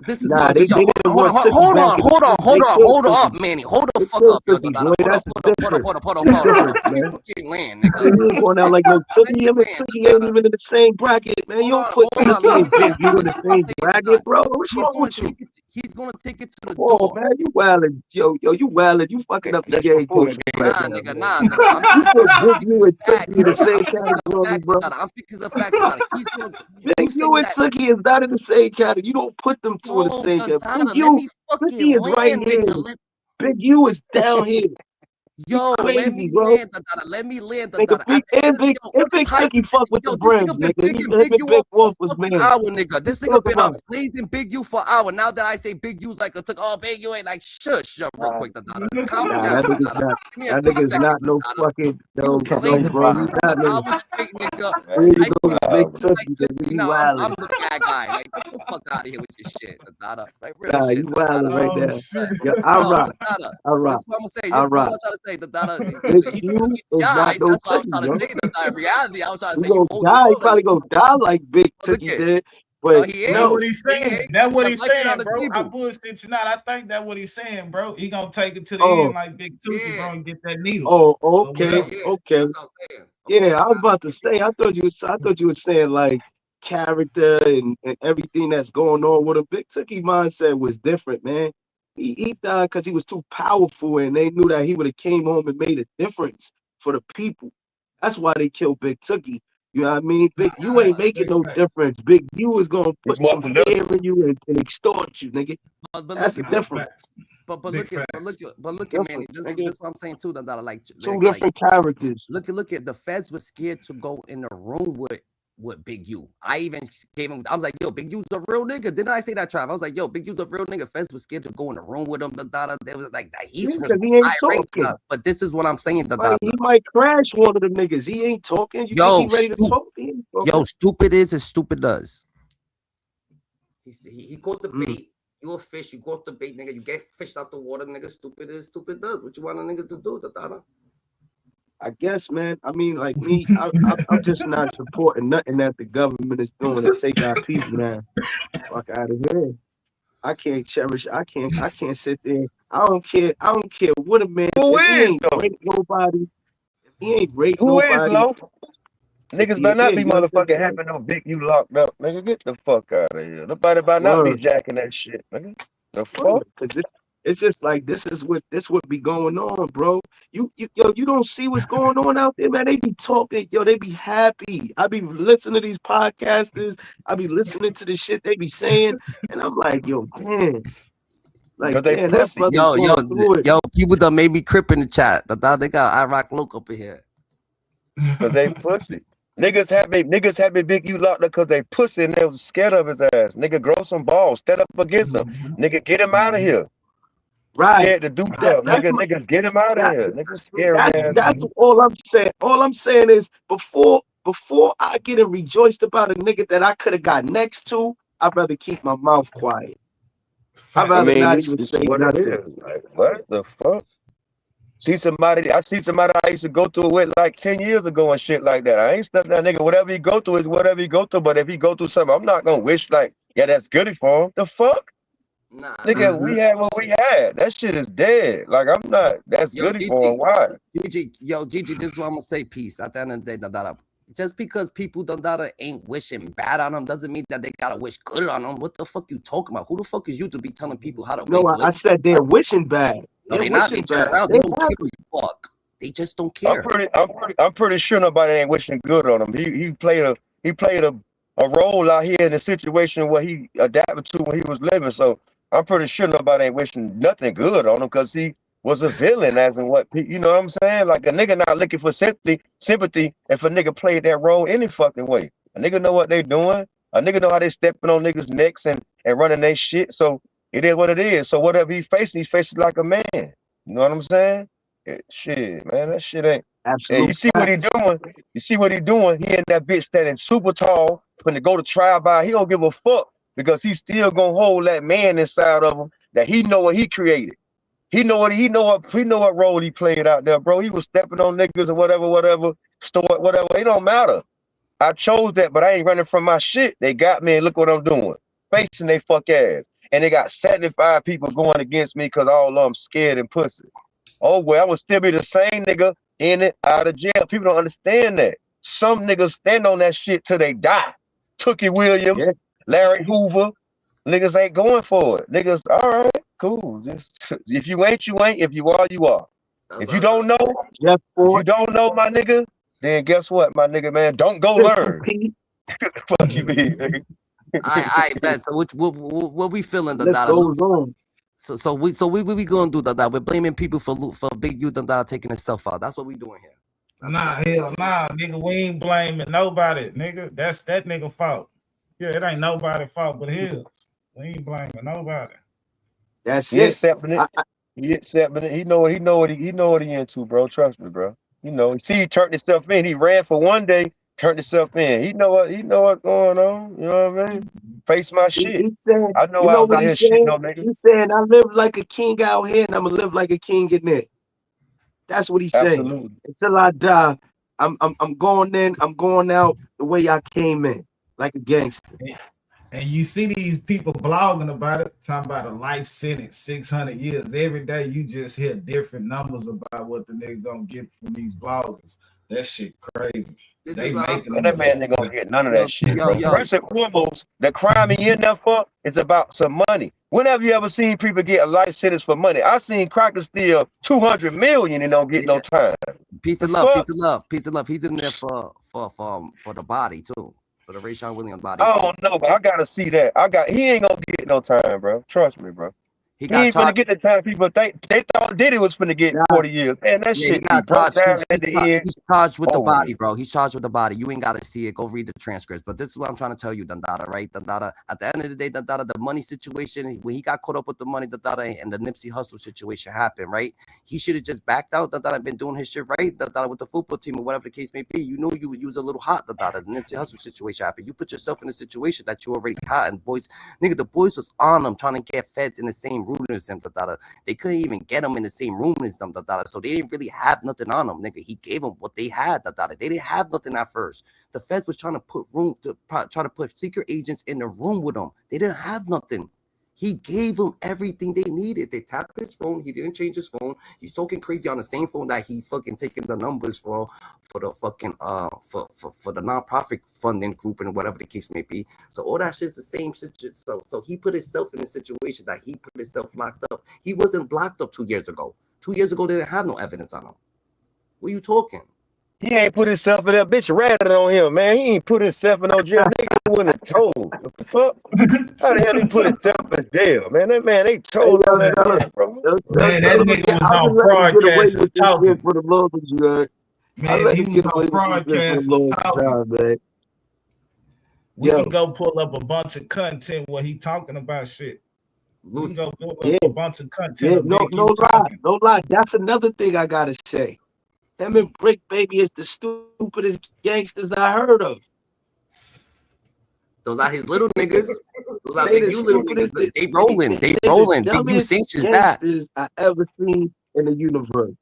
this is Nah, yo, they yo, didn't want Tookie hold back in the street. They killed on up, Tookie. Manny. Hold the They fuck killed up, yo, Tookie, boy. That's the difference. Hold Big up. difference, man. Fucking land, nigga. He ain't going out like no Tookie. Him and Tookie ain't even in the same bracket, man. You don't put Tookie and Big U in the same bracket, bro. What's wrong with you? He's gonna take it to the Oh door. man, you wildin', yo, you wildin'. You fucking up the That's game before coach the right game. now, Nah, man. nigga. You put Big U and Tookie in the same category, bro. I'm speaking the facts about it. He's gonna. Big U and Tookie is not in the same category. You don't put them two in the same category. Big Let U, me fucking Tookie is right land, here. nigga. Big U is down here. Yo, crazy, let me bro. land, Let me land, Nigga, Big Tookie fuck with the brims, nigga. Big He and him Big and U Big up Wolf for was fucking man. hour, nigga. This nigga Talk been about out blazing Big U for an hour. Now that I say Big U's like a took, oh, Big U ain't like shush, yo, real quick, calm Nah, down, that nigga's not. Give me a That quick nigga's second, not no fucking He was blazing bro. Big You U for not an no. hour straight, nigga. There you I go, think Big like Tookie, nigga. Tookie, You now wildin'. I'm the bad guy. Like, get the fuck out of here with your shit, Like, real Nah, shit, you wildin' right Oh, now. shit. Yo, I Yo, rock. I rock. That's what I'm saying. I You rock. what I'm trying to say. Big U is not Guys, no that's what I was Tookie, trying yo. to say. In reality, I was trying to He say you gonna hold die. He on. probably gonna die like Big Look Tookie at did. no, But he ain't. That's no, what he's saying. That's what he's Like it on saying, the bro. I table. bullshit you not. I think that's what he's saying, bro. He gonna take it to the Oh. end like Big Tookie, Yeah. bro, and get that needle. Oh, Or okay, whatever. okay. That's what I'm saying. Yeah, I was about to say. I thought you were saying like character and everything that's going on with him. Big Tookie mindset was different, man. He died because he was too powerful, and they knew that he would have came home and made a difference for the people. That's why they killed Big Tookie. You know what I mean? Big you ain't making no difference. Big U is gonna put some fear in you and extort you, nigga. That's different. But look at man. This is what I'm saying too. Like two different characters. Look at the feds were scared to go in the room with Big U. I even gave him. I was like, yo, Big U's a real nigga. Didn't I say that, Trav? I was like, yo, Big U's a real nigga. Feds was scared to go in the room with him. They was like, he's because he ain't talking. But this is what I'm saying. He might crash one of the niggas. He ain't talking. You think he ready to talk? He ain't talking. Yo, stupid is as stupid does. He caught the bait. You a fish, you caught the bait, nigga. You get fish out the water, nigga. Stupid is stupid does. What you want a nigga to do, I guess, man. I mean, like me, I'm just not supporting nothing that the government is doing to take our people now. Fuck out of here. I can't cherish. I can't sit there. I don't care what a man. Who if he is ain't though? rape nobody, if he ain't rape Who is nobody. low? Niggas better not be you understand motherfucking having no Big U locked up, nigga. Get the fuck out of here. Nobody better not be jacking that shit, nigga. The fuck? Because it's just like this what be going on, bro. You don't see what's going on out there, man. They be talking, they be happy. I be listening to these podcasters. I be listening to the shit they be saying, and I'm like, yo, damn. Like, damn, that brother going through it. Yo, people done made me crip in the chat. They got Iraq Loke up in here. Cause they pussy. Niggas have me Big U locked up because they pussy and they was scared of his ass. Nigga, grow some balls. Stand up against him. Nigga, get him out of here. Right. Scared to do stuff. Niggas, get him out of here. Niggas scary ass. That's all I'm saying. All I'm saying is before I get rejoiced about a nigga that I could have got next to, I'd rather keep my mouth quiet. I'd rather not even say nothing. Like, what the fuck? I see somebody I used to go through with like 10 years ago and shit like that. I ain't stuck that nigga. Whatever he go through is whatever he go through. But if he go through something, I'm not gonna wish like, yeah, that's good for him. The fuck? Nah, nigga, we had what we had. That shit is dead. Like, I'm not, that's good for him. Why? Gigi, this is what I'm gonna say, peace. At the end of the day, just because people ain't wishing bad on them doesn't mean that they gotta wish good on them. What the fuck you talking about? Who the fuck is you to be telling people how to? No, I said they're wishing bad. No, they're not. They turn around. They don't give a fuck. They just don't care. I'm pretty sure nobody ain't wishing good on him. He played a role out here in a situation where he adapted to when he was living. So I'm pretty sure nobody ain't wishing nothing good on him because was a villain, as in what you know what I'm saying? Like a nigga not looking for sympathy if a nigga played that role any fucking way. A nigga know what they doing. A nigga know how they stepping on niggas' necks and running their shit. So it is what it is. So whatever he's facing like a man. You know what I'm saying? Shit, man, that shit ain't. Yeah, Absolute you see what he facts. doing? You see what he doing? He in that bitch standing super tall, finna go to trial by. He don't give a fuck because he's still gonna hold that man inside of him that he know what he created. He know what role he played out there, bro. He was stepping on niggas or whatever, store whatever. It don't matter. I chose that, but I ain't running from my shit. They got me, and look what I'm doing. Facing they fuck ass. And they got 75 people going against me because all of them scared and pussy. Oh, well, I would still be the same nigga in it, out of jail. People don't understand that. Some niggas stand on that shit till they die. Tookie Williams, Yeah. Larry Hoover, niggas ain't going for it. Niggas, all right, cool. Just if you ain't, you ain't. If you are, you are. If you don't know, Jeff Ford, my nigga, then guess what, my nigga, man? Don't go Pistol learn. Pete, Fuck you, nigga. I bet. So what we feeling the list goes on. So we gonna do that. We're blaming people for Big Youth and taking itself out. That's what we doing here. Hell nah, nigga. We ain't blaming nobody, nigga. That's that nigga fault. Yeah, it ain't nobody's fault but his. We ain't blaming nobody. That's He it. accepting it. He accepting it. He know what he into, bro. Trust me, bro. You know, see, he turned himself in. He ran for one day, turned himself in. He know what's going on. You know what I mean? Face my shit. He said, I know you I know was what out here he's saying? shitting on niggas. He's saying, I live like a king out here, and I'm gonna live like a king in there. That's what he's saying. Absolutely. Until I die, I'm going in, I'm going out the way I came in, like a gangster. And you see these people blogging about it, talking about a life sentence, 600 years. Every day you just hear different numbers about what the nigga gonna get from these bloggers. That shit crazy. They making them. That man ain't gonna get none of that shit, bro. Yo. First and foremost, the crime he in there for is about some money. When have you ever seen people get a life sentence for money? I seen crackers steal 200 million and don't get no time. Peace of love. He's in there for the body too. For the Rayshawn Williams body. I don't know, but I gotta see that. He ain't gonna get no time, bro. Trust me, bro. He ain't finna get the time people think. They thought Diddy was finna get 40 years. Man, that shit he broke down at the end. He's charged with the body, bro. He's charged with the body. You ain't gotta see it. Go read the transcripts. But this is what I'm trying to tell you, Dandada, right? Dandada, at the end of the day, Dandada, the money situation, when he got caught up with the money, Dandada, and the Nipsey Hussle situation happened, right? He should have just backed out, Dandada, been doing his shit right, Dandada, with the football team or whatever the case may be. You knew you would use a little hot, Dandada. The Nipsey Hussle situation happened. You put yourself in a situation that you already hot, and boys, nigga, the boys was on him trying to get feds in the same room as him, Dandada. They couldn't even get him in the same room as them, so they didn't really have nothing on them, nigga. He gave them what they had, they didn't have nothing at first. The feds was trying to put secret agents in the room with them. They didn't have nothing. He gave them everything they needed. They tapped his phone. He didn't change his phone. He's talking crazy on the same phone that he's fucking taking the numbers for the fucking for the nonprofit funding group and whatever the case may be. So all that shit's the same situation. So he put himself in a situation that he put himself locked up. He wasn't locked up 2 years ago. 2 years ago they didn't have no evidence on him. What are you talking? He ain't put himself in that bitch ratted on him, man. He ain't put himself in no jail. Nigga wouldn't have told. What the fuck? How the hell he put himself in jail, man? That man, they told on that man, bro. Man, that nigga was on broadcast talking. For the longest, you heard. Man, he was on broadcast talking. We can go pull up a bunch of content where he talking about shit. We can go pull up a bunch of content. No lie. That's another thing I gotta say. Him and Brick Baby is the stupidest gangsters I heard of. Those are his little niggas. Those are Big U little niggas. They rolling. Big U sanctions that. Gangsters I ever seen in the universe.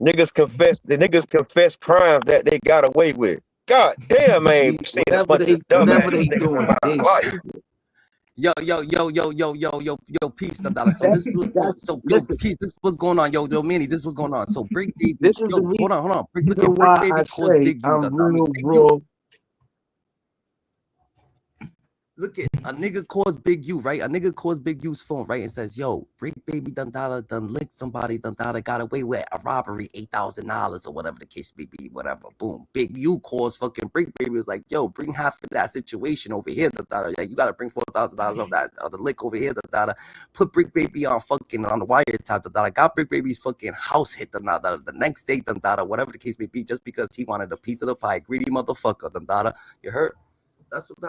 Niggas confess crimes that they got away with. God damn, man. Whatever they doing, they Yo, peace, Dandada. So this was peace. This was going on, yo, Manny. This was going on. So Brick Baby. This is hold on. Look at Brick Baby I say Big U. I'm real, bro. Look at a nigga calls Big U, right? A nigga calls Big U's phone, right, and says, "Yo, Brick Baby done licked somebody, got away with a robbery, $8,000 or whatever the case may be, whatever." Boom. Big U calls fucking Brick Baby, was like, "Yo, bring half of that situation over here, Like, you gotta bring $4,000 of that of the lick over here, Put Brick Baby on fucking on the wiretap, Got Brick Baby's fucking house hit, the next day, whatever the case may be, just because he wanted a piece of the pie, greedy motherfucker, You heard? That's what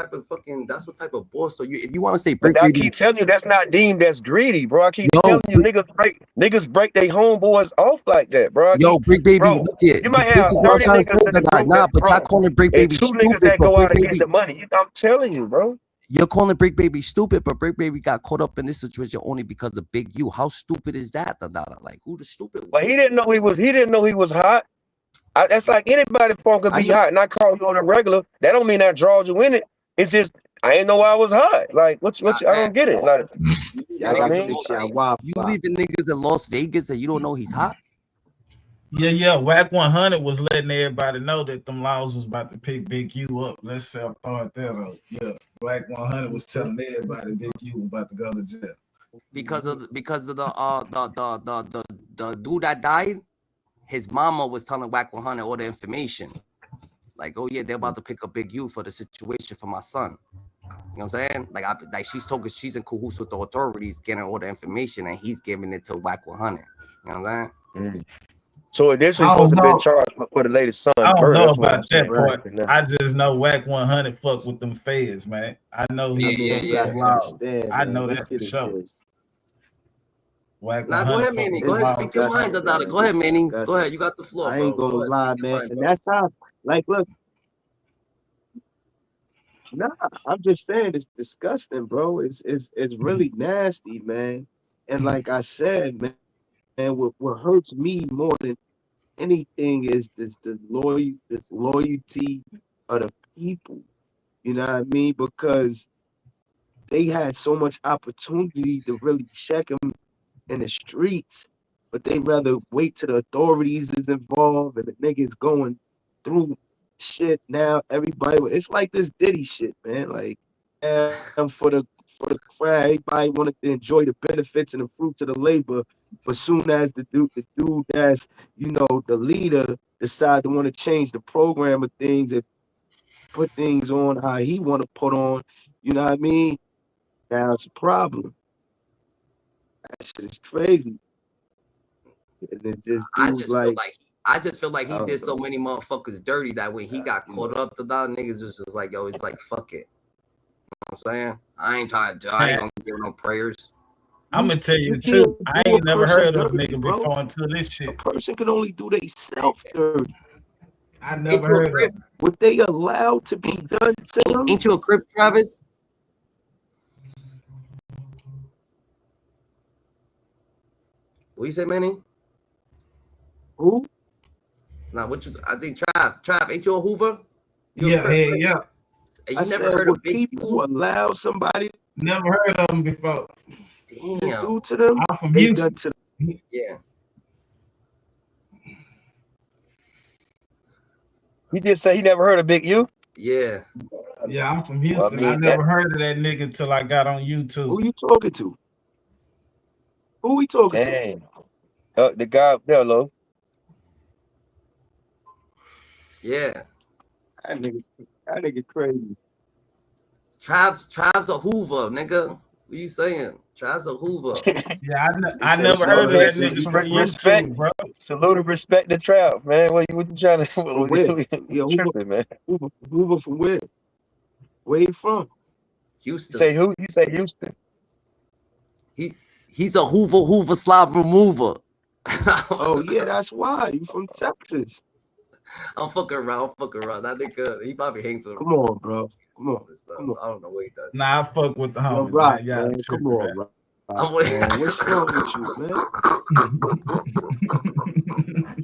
type of boss. So if you want to say But Brick I Baby, keep telling you that's not deemed as greedy, bro. I keep telling you niggas break their homeboys off like that, bro. Brick Baby, bro, look at you might this have is what I'm 30 trying to niggas say. in the group Nah, that, but y'all bro, calling Brick and Baby 2 niggas stupid, that but go Brick out and get Baby, the money. I'm telling you, bro. you're calling Brick Baby stupid, but Brick Baby got caught up in this situation only because of Big U. How stupid is that, Like, who the stupid But was? he didn't know he was hot. That's like anybody phone could be hot, and I call you on a regular. That don't mean I draws you in it. It's just I ain't know I was hot. Like what I don't get it. Like Yeah, I gotta fix your Wi-Fi. You leaving niggas in Las Vegas and you don't know he's hot? Yeah. Whack 100 was letting everybody know that them laws was about to pick Big U up. Let's say I thought that up. Yeah, Whack 100 was telling everybody Big U was about to go to jail Because of the dude that died. His mama was telling Whack 100 all the information. Like, oh yeah, they're about to pick up Big U for the situation for my son. You know what I'm saying? Like she's talking, she's in cahoots with the authorities, getting all the information, and he's giving it to Whack 100. You know what I'm saying? So initially supposed to have been charged for the lady's son. I don't know about that right. part. I just know Whack 100 fuck with them feds, man. I know he got laws. I know that for sure. Whack 100. Go ahead, Manny. Go ahead, speak your mind, Dada. Go ahead, Manny. Go ahead, you got the floor. I ain't gonna lie, man. And that's how, like, look. Nah, I'm just saying it's disgusting, bro. It's really nasty, man. And like I said, man, what hurts me more than anything is this loyalty of the people. You know what I mean? Because they had so much opportunity to really check them in the streets, but they rather wait till the authorities is involved and the niggas going through shit. Now everybody, it's like this Diddy shit, man. Like, for the crowd, everybody wanted to enjoy the benefits and the fruits of the labor, but soon as the dude that's the leader decide to want to change the program of things and put things on how he want to put on, you know what I mean? Now it's a problem. That shit is crazy. And it's just I just feel like he did so many motherfuckers dirty that when he got caught up, the niggas was just like, yo, it's like, fuck it. You know what I'm saying? I ain't gonna give no prayers. I'm gonna tell you the truth. I ain't never heard of a nigga before until this shit. A person can only do they self dirty. I never heard of it. What they allowed to be done to them? Ain't you a crip, Travis? What you say, Manny? Who? Nah, I think Trav, ain't you a Hoover? Yeah. You never heard of people who allow somebody? Never heard of them before. Damn. Do to them? I'm from Houston. Yeah. He just said he never heard of Big U? Yeah. Yeah, I'm from Houston. I never heard of that nigga until I got on YouTube. Who you talking to? Who we talking to? The guy, hello. Yeah. That nigga crazy. Trav's a Hoover, nigga. What you saying? Trav's a Hoover. Yeah, I never heard of that nigga from respect, YouTube, bro. Salute and respect the Trav, man. What you trying to tripping, man? Hoover from where? Where you from? Houston. Say who? You say Houston. He's a Hoover slob remover. Oh yeah, that's why. You from Texas. I'm fucking around. That nigga, he probably hangs with him. Come on, bro. Come on. I don't know what he does. Nah, I fuck with the homies, Rock, man. Come on, bro. What's wrong with you, man?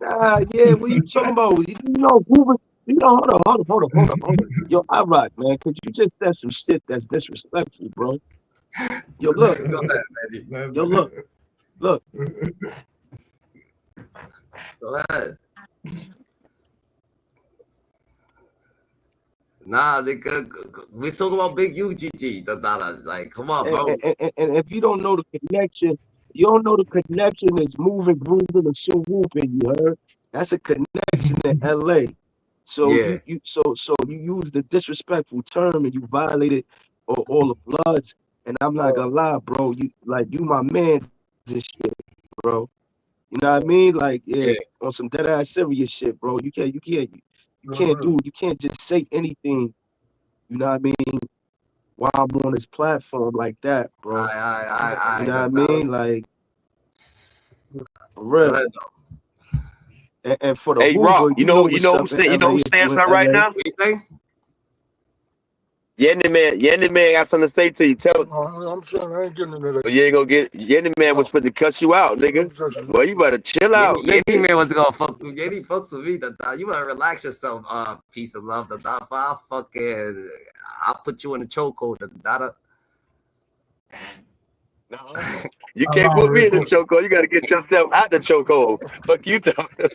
Nah, yeah, what you talking about? You know, Hoover. Hold on. Yo, I rock, man. Could you just say some shit that's disrespectful, bro? Yo, look. Go ahead, man. Yo, look. Go ahead. Nah, nigga, we're talking about Big UGG. Like, come on, bro. And if you don't know the connection, you don't know the connection is moving, grooving, and so whooping. You heard? That's a connection in LA. So Yeah. you use the disrespectful term and you violated all the bloods. And I'm not gonna lie, bro. You my man and shit, bro. You know what I mean? Like, yeah, on some dead ass serious shit, bro. You can't just say anything. You know what I mean? While I'm on this platform like that, bro. You know what I mean? Like, for Go real. ahead, And for the Hey, Rock, Hoover, you you know know what's up who's in you know LA who's if saying you in something right LA. now? What you say? Yanni man got something to say to you. I'm saying I ain't getting into that. You ain't gonna get Yanni man was for to cuss you out, nigga. Well, you better chill out, Any nigga. man was gonna fuck with any fucks with me. You better relax yourself. Piece of love. I'll put you in the chokehold. No, you can't put me in the chokehold. You gotta get yourself out the chokehold. Fuck you talking.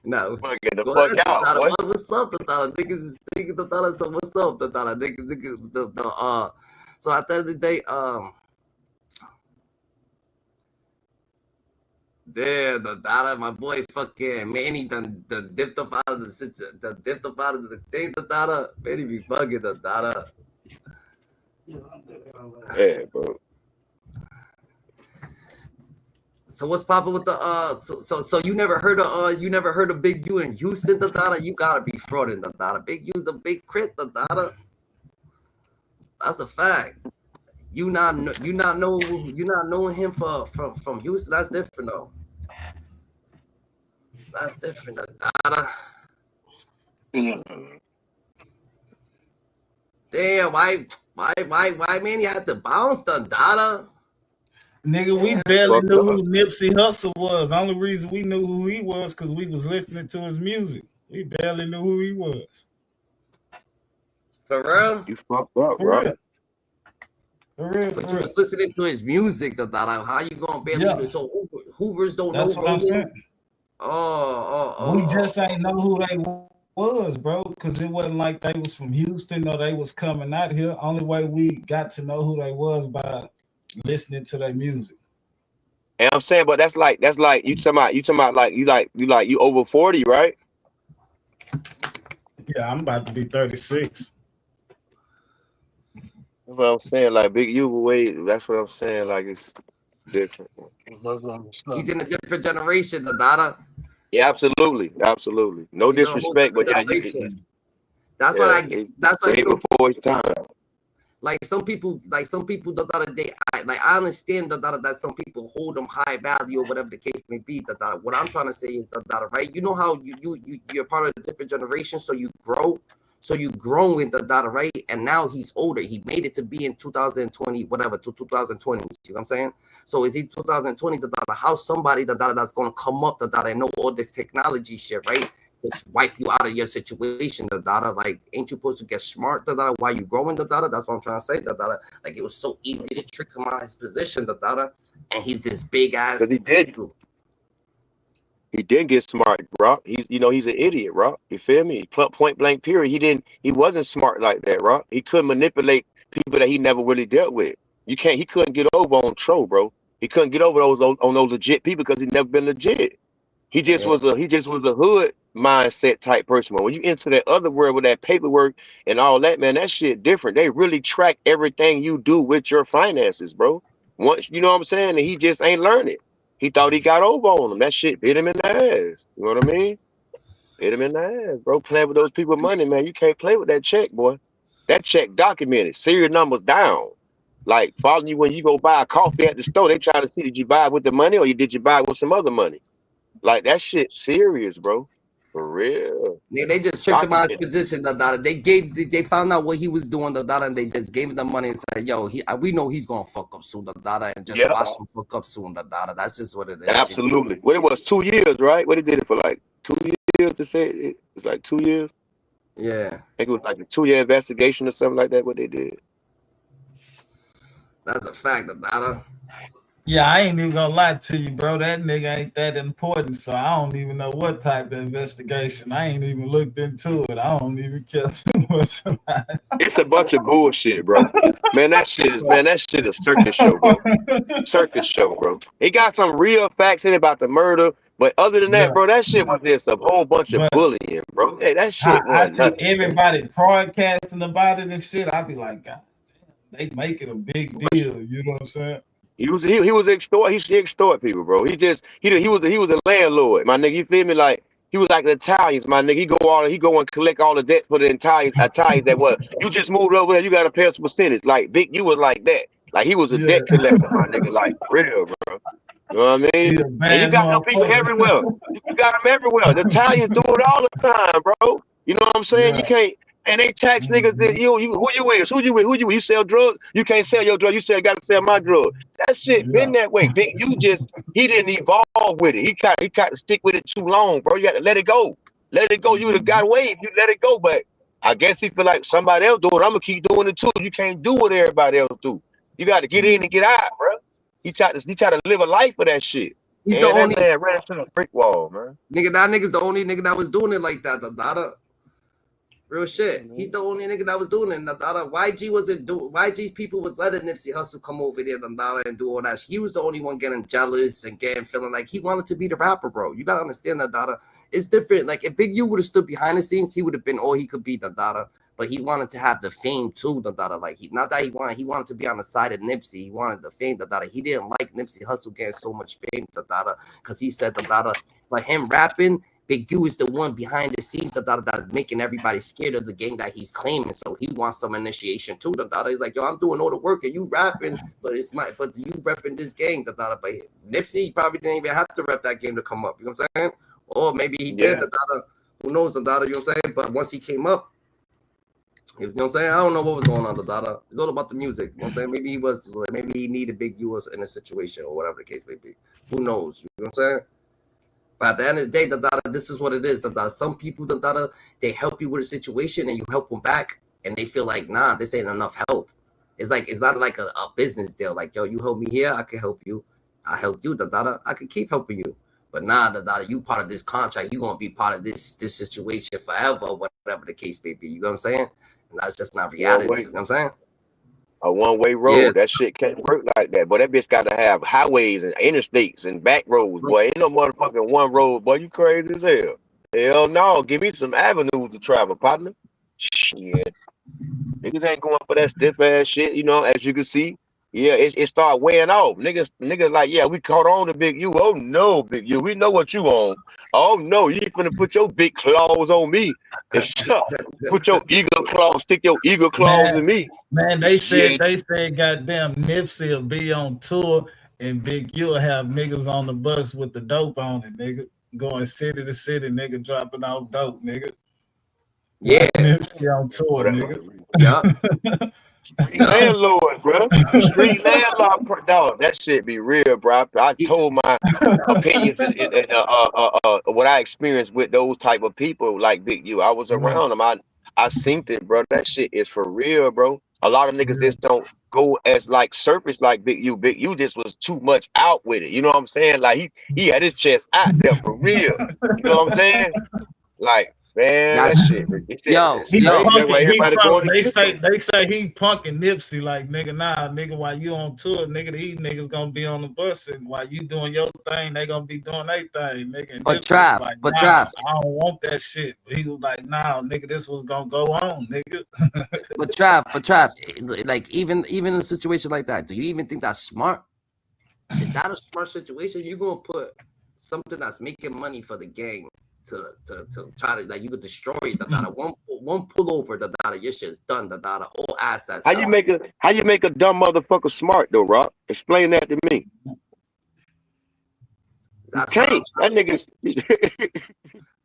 No. Fucking the Go fuck ahead, out, boy. what's up, Niggas is thinking so what's up, Niggas, so at the end of the day, there, my boy fucking Manny done dipped up out of the thing, Manny be bugging, Yeah, bro. So what's popping with the so you never heard of Big U in Houston, You gotta be frauding, Big U's a big crit, That's a fact. You not knowing him from Houston. That's different though. That's different, Damn, why man? You had to bounce, Nigga, we barely knew who Nipsey Hussle was. The only reason we knew who he was because we was listening to his music. We barely knew who he was. For real? You fucked up, For bro. real. For real. But you was listening to his music, How you gonna barely know? So Hoovers don't That's know what I'm saying. Oh. We just ain't know who they was, bro, because it wasn't like they was from Houston or they was coming out here. Only way we got to know who they was by listening to their music. And I'm saying, but that's like you talking about like you over 40, right? Yeah, I'm about to be 36. That's what I'm saying. Like Big U way. That's what I'm saying. Like it's different. He's in a different generation, Yeah, absolutely. No disrespect, but yeah, that's why way before his time. Like some people, I understand that some people hold them high value or whatever the case may be. What I'm trying to say is right? You know how you're part of a different generation, so you grow. So you grow in right? And now he's older. He made it to be in 2020, whatever, to 2020. You know what I'm saying? So is he 2020s how somebody that's gonna come up and know all this technology shit, right? Just wipe you out of your situation, like ain't you supposed to get smart, while you growing, that's what I'm trying to say, like it was so easy to trick him out of his position, and he's this big ass. Because he didn't get smart, bro. He's an idiot, bro. You feel me? Point blank period. He wasn't smart like that, bro. He couldn't manipulate people that he never really dealt with. He couldn't get over on Tro, bro. He couldn't get over those legit people because he never been legit. He just was a hood mindset type person. When you enter that other world with that paperwork and all that, man, that shit different. They really track everything you do with your finances, bro. Once you know what I'm saying, and he just ain't learned it. He thought he got over on him. That shit bit him in the ass. You know what I mean? Bit him in the ass, bro. Playing with those people money, man. You can't play with that check, boy. That check documented. Serial numbers down. Like following you when you go buy a coffee at the store, they try to see did you buy it with the money or did you buy it with some other money? Like that shit serious, bro. For real. They just tricked him out of his position, They found out what he was doing, and they just gave him the money and said, "Yo, we know he's gonna fuck up soon, and just watch him fuck up soon, That's just what it is." Absolutely. What it was 2 years, right? What he did it for like 2 years to say it was like 2 years. Yeah. I think it was like a 2-year investigation or something like that. What they did. That's a fact, Yeah, I ain't even gonna lie to you, bro. That nigga ain't that important, so I don't even know what type of investigation. I ain't even looked into it. I don't even care too much about It's a bunch of bullshit, bro. That shit is circus show, bro. it. Circus show, bro. It got some real facts in it about the murder, but other than that, Yeah, bro, that shit was just a whole bunch of but bullying, bro. Hey, that I, shit I wasn't see nothing, man. everybody broadcasting about it and shit. I be like, God, they make it a big But deal. You know what I'm saying? he was extort people, bro. He was a landlord, my nigga. You feel me? Like he was like the Italians, my nigga. He go and collect all the debt for the Italians that was. You just moved over there, you gotta pay us a percentage. Like Big U was like that. Like he was a Yeah, debt collector, my nigga. Like for real, bro. You know what I he mean? a And you bad got them people motherfucker. everywhere. You got them everywhere. The Italians do it all the time, bro. You know what I'm saying? You Yeah. can't. And they tax niggas that Mhm. who you is? Who you is? Who you is? You sell drugs? You can't sell your drugs. You say gotta sell my drugs. That shit Yeah. been that way. Big you just he didn't evolve with it. He got to stick with it too long, bro. You got to let it go. Let it go. You would have got Mhm. away if you let it go. But I guess he feel like somebody else do it. I'm gonna keep doing it too. You can't do what everybody else do. You got to get in and get out, bro. He tried to live a life for that shit. He's the And that only man ran into a brick wall, man. nigga. That nigga's the only nigga that was doing it like that. The real Yeah, shit. He's man. the only nigga that was doing it. The YG wasn't do. YG's people was letting Nipsey Hussle come over there and do all that. He was the only one getting jealous and feeling like he wanted to be the rapper, bro. You gotta understand that. It's different. Like if Big U would have stood behind the scenes, he would have been all he could be. But he wanted to have the fame too. Like he not that he wanted to be on the side of Nipsey. He wanted the fame. He didn't like Nipsey Hussle getting so much fame. Because he said for him rapping. Big U is the one behind the scenes that's making everybody scared of the game that he's claiming. So he wants some initiation too. He's like, yo, I'm doing all the work and you rapping, but you repping this game. But Nipsey probably didn't even have to rep that game to come up. You know what I'm saying? Or maybe he did. Yeah, Who knows? You know what I'm saying? But once he came up, you know what I'm saying? I don't know what was going on. It's all about the music. You know what I'm saying? Maybe he needed Big U in a situation or whatever the case may be. Who knows? You know what I'm saying? But at the end of the day, this is what it is. Some people, they help you with a situation and you help them back, and they feel like, nah, this ain't enough help. It's not like a business deal. Like, yo, you help me here, I can help you. I helped you, I can keep helping you. But nah, you part of this contract. You gonna be part of this situation forever, whatever the case may be. You know what I'm saying? And that's just not one reality. way, You know what I'm saying? a one-way Yeah, road. That shit can't work like that. But that bitch got to have highways and interstates and back roads, boy. Ain't no motherfucking one road, boy. You crazy as hell. Hell no. Give me some avenues to travel, partner. Shit. Niggas ain't going for that stiff ass shit, as you can see. Yeah, it start weighing off. Niggas like, yeah, we caught on to Big U. Oh no, Big U. We know what you on. Oh no, you ain't finna put your big claws on me. And put your eagle claws, stick your eagle claws Man, in me. man, Yeah, they said goddamn Nipsey will be on tour and Big U will have niggas on the bus with the dope on it, nigga. Going city to city, nigga, dropping off dope, nigga. yeah, Like Nipsey on tour, whatever. nigga. yeah, Street yeah. landlord, bro. Street landlord, dog. That shit be real, bro. I told my opinions and what I experienced with those type of people like Big U. I was around them. I seen it, bro. That shit is for real, bro. A lot of niggas just don't go as like surface like Big U. Big U just was too much out with it. You know what I'm saying? Like he had his chest out there for real. You know what I'm saying? Like, man, That's that shit, yo, it's He yo. crazy. That's why punking. He everybody punk. going against him. They say he punking Nipsey like nigga. Nah, nigga. While you on tour, nigga, these niggas gonna be on the bus, and while you doing your thing, they gonna be doing their thing, nigga. And But Nipsey was Trav, like, but nah, Trav, I don't want that shit. He was like, nah, nigga, this was gonna go on, nigga. but Trav, like even in a situation like that, do you even think that's smart? Is that a smart situation? You're gonna put something that's making money for the gang to try to like you could destroy the data. One pullover, the data, your shit's done, the data, all assets How done. you make a dumb motherfucker smart though, Rock? Explain that to me. You That's what I'm can't. trying. That nigga.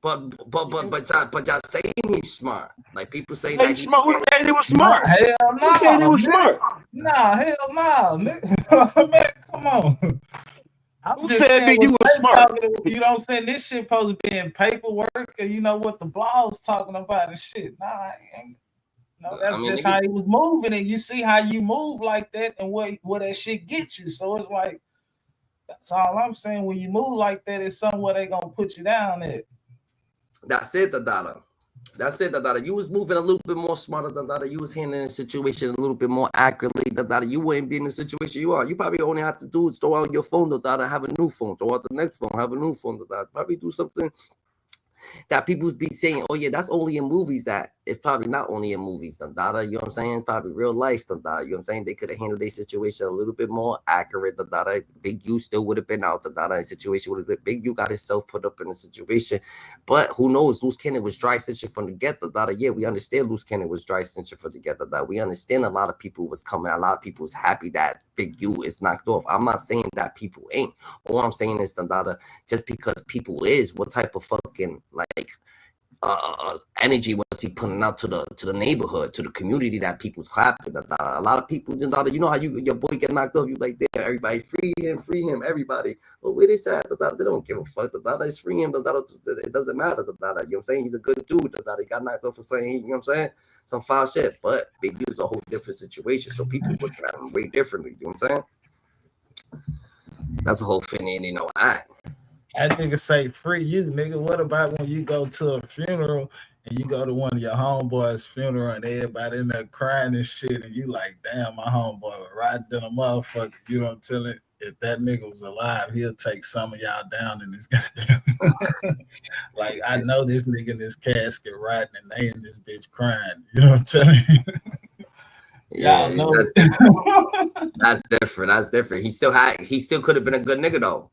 But y'all saying he's smart. Like people say Hey, that he's smart. Who said he was smart? Hell Who said he no, was nigga. smart? Nah, hell no, nigga. Man, come on. I'm Who just said saying Big what U was they smart? talking about. You know what I'm saying? This shit supposed to be in paperwork, and you know what the blogs talking about and shit. Nah, I ain't. No, I that's mean just niggas, how he was moving, and you see how you move like that, and what that shit gets you. So it's like That's all I'm saying. When you move like that, it's somewhere they gonna put you down at. That's it, Dada. That's it, Dada. You was moving a little bit more smarter, Dada. You was handling the situation a little bit more accurately, Dada. You wouldn't be in the situation you are. You probably only have to do is throw out your phone, Dada, have a new phone. Throw out the next phone, have a new phone, Dada. Probably do something that people be saying, oh yeah, that's only in movies. That it's probably not only in movies, Dada. You know what I'm saying? Probably real life, Dada. You know what I'm saying? They could have handled their situation a little bit more accurate, Dada. Big U still would have been out, Dada. And situation would have been Big U got himself put up in a situation. But who knows? Loose cannon was dry snitching from the get, Dada. Yeah, we understand Loose cannon was dry snitching from the get, Dada. We understand a lot of people was coming. A lot of people was happy that Big U is knocked off. I'm not saying that people ain't. All I'm saying is, Dada, just because people is, what type of fucking like energy was he putting out to the neighborhood, to the community that people's clapping? A lot of people, you know how your boy get knocked off, you like, there, everybody free him, everybody. But where they say, they don't give a fuck. It's free him. It doesn't matter. You know what I'm saying? He's a good dude. He got knocked off for saying, you know what I'm saying, some foul shit. But Big U's a whole different situation, so people looking at him way differently. You know what I'm saying? That's a whole thing, you know. That nigga say free you, nigga. What about when you go to a funeral and you go to one of your homeboys' funeral and everybody in there crying and shit, and you like, damn, my homeboy was riding in a motherfucker. You know what I'm telling? If that nigga was alive, he'll take some of y'all down in this goddamn. Like, I know this nigga in this casket riding and they in this bitch crying. You know what I'm telling you? Yeah, y'all know that's different. That's different. He still could have been a good nigga though.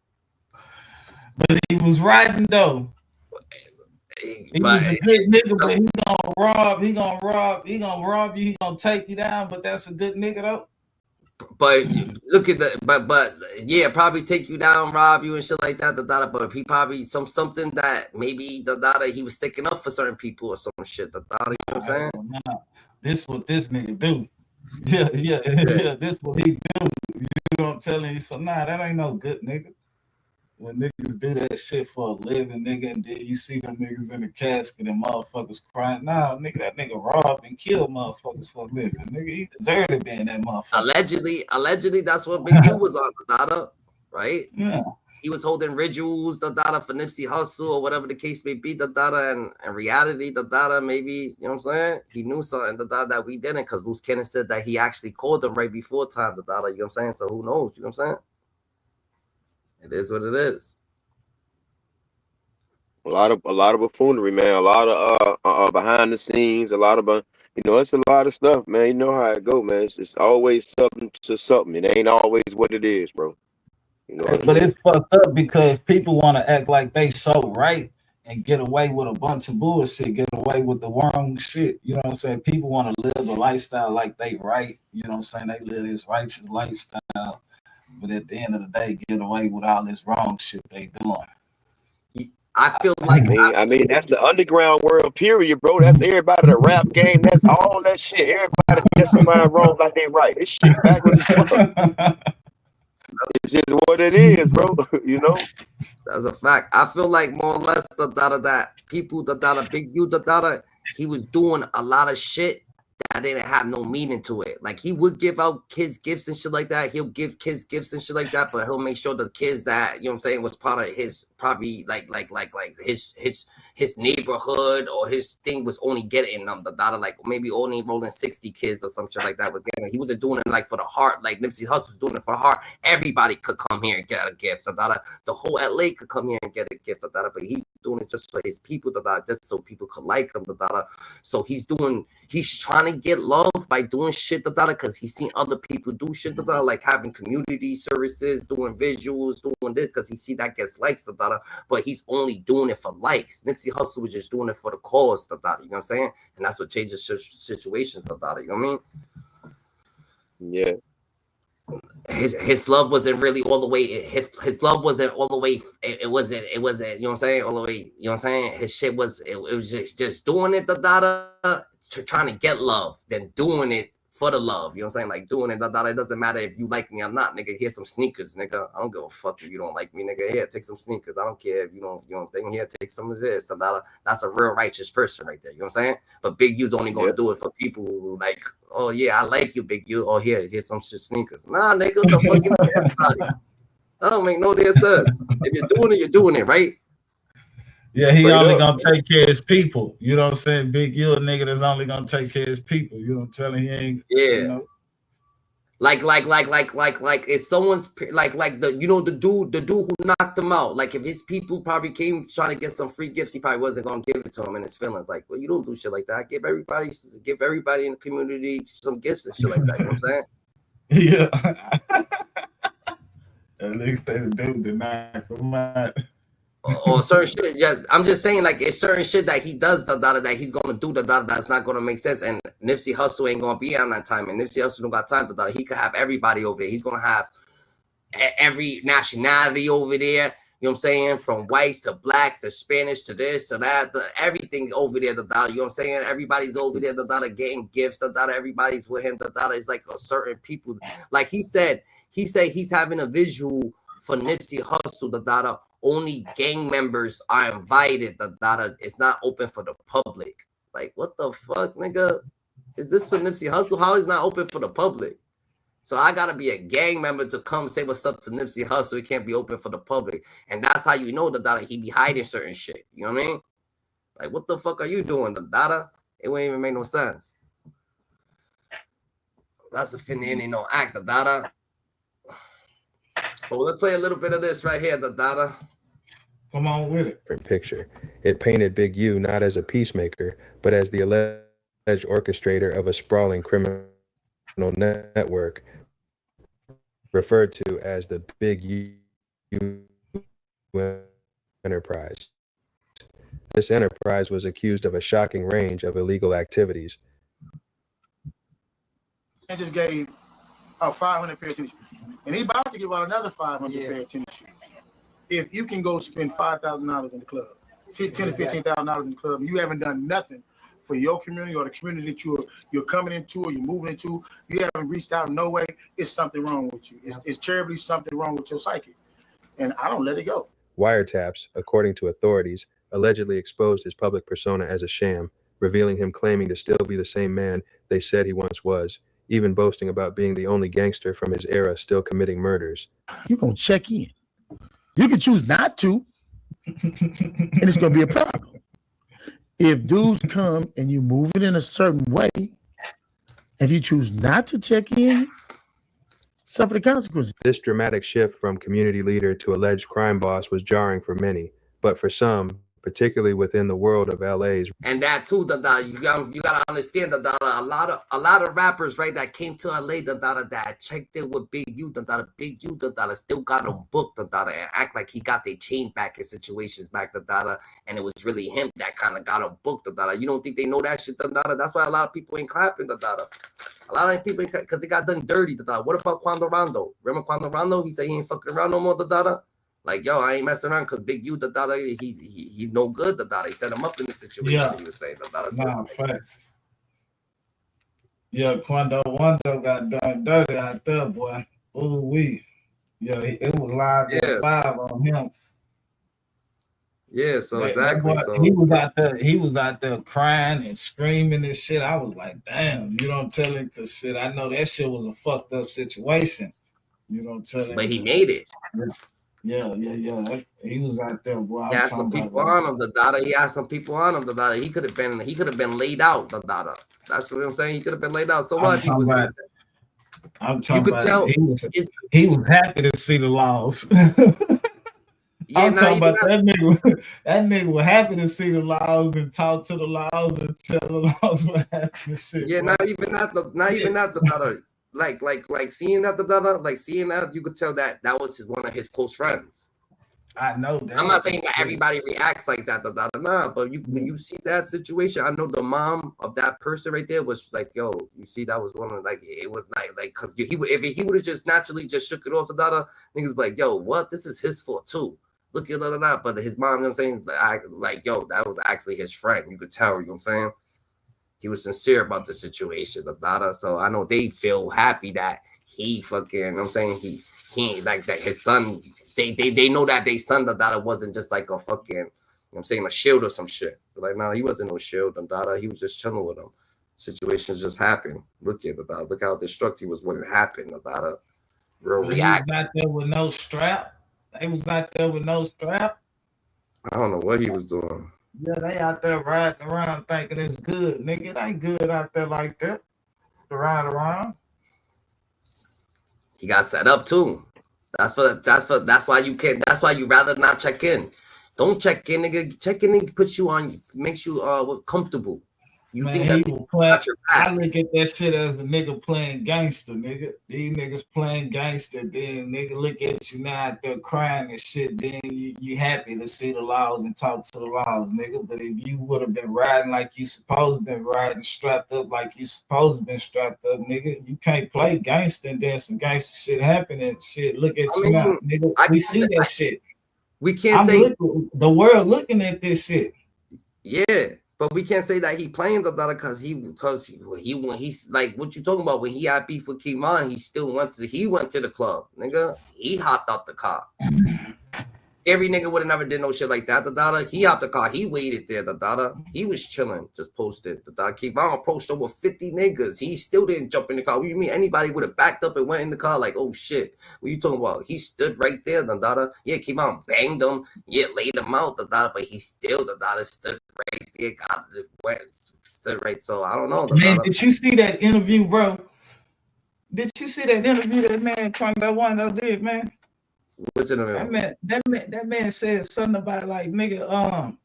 But he was riding though. He was a good nigga, but he gonna rob you, he gonna take you down, but that's a good nigga though. But look at the but yeah, probably take you down, rob you and shit like that, but he probably something that maybe he was sticking up for certain people or some shit, you know what I'm saying? This what this nigga do. Yeah, this what he do. You know what I'm telling you? So nah, that ain't no good nigga. When niggas do that shit for a living, nigga, and then you see them niggas in the casket and motherfuckers crying. Nah, nigga, that nigga robbed and killed motherfuckers for a living. Nigga, he deserved to be in that motherfucker. Allegedly, that's what Big U was on, Dada, right? Yeah. He was holding rituals, Dada, for Nipsey Hussle or whatever the case may be, Dada, and reality, Dada, maybe, you know what I'm saying? He knew something, Dada, that we didn't, because Loose Cannon said that he actually called them right before time, Dada, you know what I'm saying? So who knows, you know what I'm saying? It is what it is. A lot of buffoonery, man. A lot of behind the scenes. A lot of it's a lot of stuff, man. You know how it go, man. It's always something to something. It ain't always what it is, bro. You know. But it's fucked up because people want to act like they so right and get away with a bunch of bullshit, get away with the wrong shit. You know what I'm saying? People want to live a lifestyle like they right. You know what I'm saying? They live this righteous lifestyle. But at the end of the day, get away with all this wrong shit they doing. I feel like I mean that's the underground world, period, bro. That's everybody, the rap game, that's all that shit. Everybody gets somebody wrong like they right. This shit backwards as fuck. It's just what it is, bro. You know? That's a fact. I feel like more or less that people Big U he was doing a lot of shit that didn't have no meaning to it. Like he would give out kids gifts and shit like that. He'll give kids gifts and shit like that, but he'll make sure the kids that, you know what I'm saying, was part of his probably like his neighborhood or his thing was only getting them like maybe only rolling 60 kids or some shit like that was getting. He wasn't doing it like for the heart, like Nipsey Hussle was doing it for the heart. Everybody could come here and get a gift. The whole LA could come here and get a gift. But he's doing it just for his people, just so people could like him. So he's trying to get love by doing shit, because he's seen other people do shit, like having community services, doing visuals, doing this, because he see that gets likes, but he's only doing it for likes. Nipsey Hussle was just doing it for the cause, you know what I'm saying? And that's what changes situations, you know what I mean? Yeah. His love wasn't really all the way. His love wasn't all the way. It wasn't. You know what I'm saying? All the way. You know what I'm saying? His shit was. It was just doing it, trying to get love, then doing it for the love. You know what I'm saying? Like doing it, it doesn't matter if you like me or not, nigga. Here's some sneakers, nigga. I don't give a fuck if you don't like me, nigga. Here, take some sneakers. I don't care if you don't think. Here, take some of this. That's a real righteous person right there. You know what I'm saying? But Big U's only gonna do it for people who like, oh yeah, I like you, Big U. Oh here's some shit sneakers. Nah, nigga, what the fuck you everybody? That don't make no damn sense. If you're doing it, you're doing it, right? Yeah, he Straight only up. gonna take care of his people. You know what I'm saying? Big you a nigga that's only gonna take care of his people. You know what I'm telling he ain't, Yeah. you know. Like if someone's like the the dude who knocked him out. Like if his people probably came trying to get some free gifts, he probably wasn't gonna give it to him in his feelings. Like, well, you don't do shit like that. Give everybody in the community some gifts and shit like that. You know what I'm saying? Yeah. At least they the dude that knocked him out. Or certain shit. Yeah, I'm just saying, like, it's certain shit that he does that he's gonna do that's not gonna make sense. And Nipsey Hussle ain't gonna be on that time. And Nipsey Hussle don't got time to he could have everybody over there. He's gonna have every nationality over there. You know what I'm saying? From whites to blacks to Spanish to this to that, everything over there. You know what I'm saying? Everybody's over there. Getting gifts. Everybody's with him. It's like a certain people. Like he said he's having a visual for Nipsey Hussle. Only gang members are invited. It's not open for the public. Like, what the fuck, nigga? Is this for Nipsey Hussle? How is it not open for the public? So I gotta be a gang member to come say what's up to Nipsey Hussle. It can't be open for the public, and that's how you know he be hiding certain shit. You know what I mean? Like, what the fuck are you doing, It wouldn't even make no sense. That's a finna ain't no act, But let's play a little bit of this right here, Come on with it. Picture. It painted Big U not as a peacemaker, but as the alleged orchestrator of a sprawling criminal network, referred to as the Big U enterprise. This enterprise was accused of a shocking range of illegal activities. I just gave 500 pair of tennis shoes, and he's about to give out another 500 pair of tennis shoes. If you can go spend $5,000 in the club, $10,000 to $15,000 in the club, and you haven't done nothing for your community or the community that you're coming into or you're moving into, you haven't reached out in no way, it's something wrong with you. It's terribly something wrong with your psyche. And I don't let it go. Wiretaps, according to authorities, allegedly exposed his public persona as a sham, revealing him claiming to still be the same man they said he once was, even boasting about being the only gangster from his era still committing murders. You're going to check in. You can choose not to, and it's going to be a problem. If dudes come and you move it in a certain way, if you choose not to check in, suffer the consequences. This dramatic shift from community leader to alleged crime boss was jarring for many, but for some, particularly within the world of LA's. And that too, you gotta understand a lot of rappers, right, that came to LA, that checked it with Big U, Big U, still got them booked, and act like he got their chain back in situations back, and it was really him that kind of got them booked, You don't think they know that shit, That's why a lot of people ain't clapping, A lot of people, because they got done dirty, What about Quando Rondo? Remember Quando Rondo? He said he ain't fucking around no more, Like, yo, I ain't messing around because Big U, he's no good, He set him up in the situation. Yeah. He was saying, Nah, facts. Yeah, Quando got done dirty out there, boy. Ooh wee. Yeah, it was live at 5 on him. Yeah, so exactly. Boy, So he was out there crying and screaming and shit. I was like, damn, you don't tell him because shit. I know that shit was a fucked up situation. You don't tell him. But he made it. Yeah. He was out there, boy. He had some people on him, He had some people on him, He could have been laid out, That's what I'm saying. He could have been laid out. So what? I'm talking about. He was happy to see the laws. I'm talking about that nigga. That nigga was happy to see the laws and talk to the laws and tell the laws what happened. Shit, yeah, not even that. Like seeing that, you could tell that was one of his close friends. I know that. I'm not saying that everybody reacts like that, but when you see that situation, I know the mom of that person right there was like, yo, you see, that was one of it was like because if he would have just naturally just shook it off, niggas be like, yo, what? This is his fault too. Look at that, but his mom, you know what I'm saying, yo, that was actually his friend. You could tell, you know what I'm saying. He was sincere about the situation, so I know they feel happy that he fucking, you know what I'm saying, he ain't like that. His son, they know that their son, wasn't just like a fucking, you know what I'm saying, a shield or some shit. But like, no, he wasn't no shield, he was just chilling with him. Situations just happened. Look at look how destructive was when it happened, real But he was react. out there with no strap. They was out there with no strap. I don't know what he was doing. Yeah, they out there riding around thinking it's good. Nigga, it ain't good out there like that to ride around. He got set up too. That's why you can't. That's why you rather not check in. Don't check in, nigga. Check in and puts you on, makes you comfortable. You Man, think he that was playing. got your back. I look at that shit as a nigga playing gangster, nigga. These niggas playing gangster. Then nigga look at you now out there crying and shit. Then you happy to see the laws and talk to the laws, nigga. But if you would have been riding like you supposed to been riding, strapped up like you supposed to been strapped up, nigga, you can't play gangster and then some gangster shit happen and shit. Look at you now, nigga. We see that shit. We can't say the world looking at this shit. Yeah, but we can't say that he playing the dollar because he's like what you talking about when he had beef with Kimon, he went to the club, nigga. He hopped out the car. Every nigga would have never did no shit like that. The dollar, he hopped the car, he waited there. The dollar, he was chilling, just posted. The dollar Kimon approached over 50 niggas. He still didn't jump in the car. What do you mean anybody would have backed up and went in the car like, oh shit? What you talking about? He stood right there. The dollar, yeah, Kimon banged him, yeah, laid him out. The dollar, but he still the dollar stood right there, stood right. So I don't know. Man, did you see that interview, bro? Did you see that interview that man Wando did, man? What's in the that man said something about like nigga,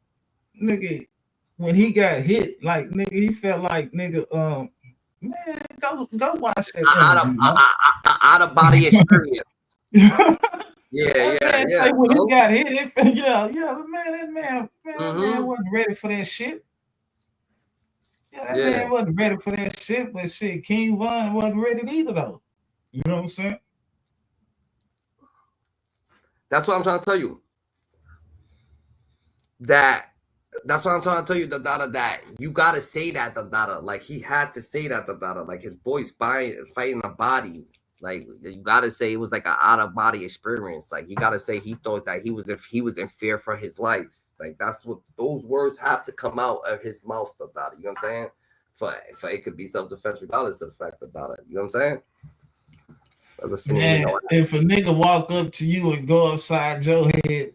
when he got hit, like nigga, he felt like nigga, man, go watch that out of body experience. Yeah. When he got hit, man, man wasn't ready for that shit. Yeah, that man wasn't ready for that shit, but shit, King Von wasn't ready either though. You know what I'm saying? That's what I'm trying to tell you. That's what I'm trying to tell you, the data, that you gotta say that, the data. Like he had to say that, the data. Like his boy's fighting a body. Like you gotta say it was like an out of body experience. Like you gotta say he thought that he was in fear for his life. Like that's what those words have to come out of his mouth, the data. You know what I'm saying? For it could be self-defense regardless of the fact, the data. You know what I'm saying? Man, if a nigga walk up to you and go upside your head,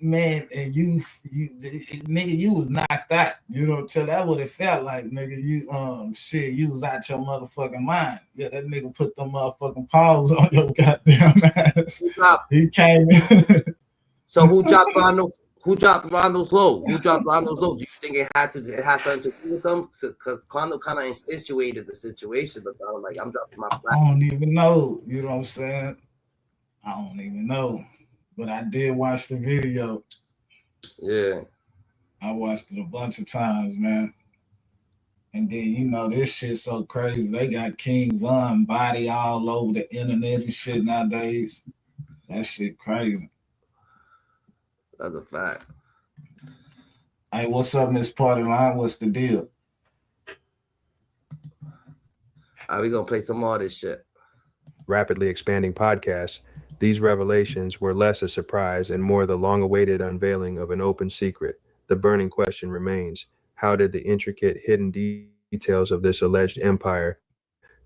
man, and you nigga, you was knocked out. You know, tell that what it felt like, nigga. You you was out your motherfucking mind. Yeah, that nigga put them motherfucking paws on your goddamn ass. He came in. So who dropped Rondo? Who dropped Rondo's low? Who dropped Rondo's low? Do you think it had something to do with them? Because Rondo kind of insinuated the situation, but I'm like, I'm dropping my flag. I don't even know. You know what I'm saying? I don't even know. But I did watch the video. Yeah. I watched it a bunch of times, man. And then, this shit's so crazy. They got King Von body all over the internet and shit nowadays. That shit crazy. That's a fact. Hey, what's up in this party line? What's the deal? Are we going to play some more of this shit? Rapidly expanding podcasts, these revelations were less a surprise and more the long-awaited unveiling of an open secret. The burning question remains, how did the intricate hidden details of this alleged empire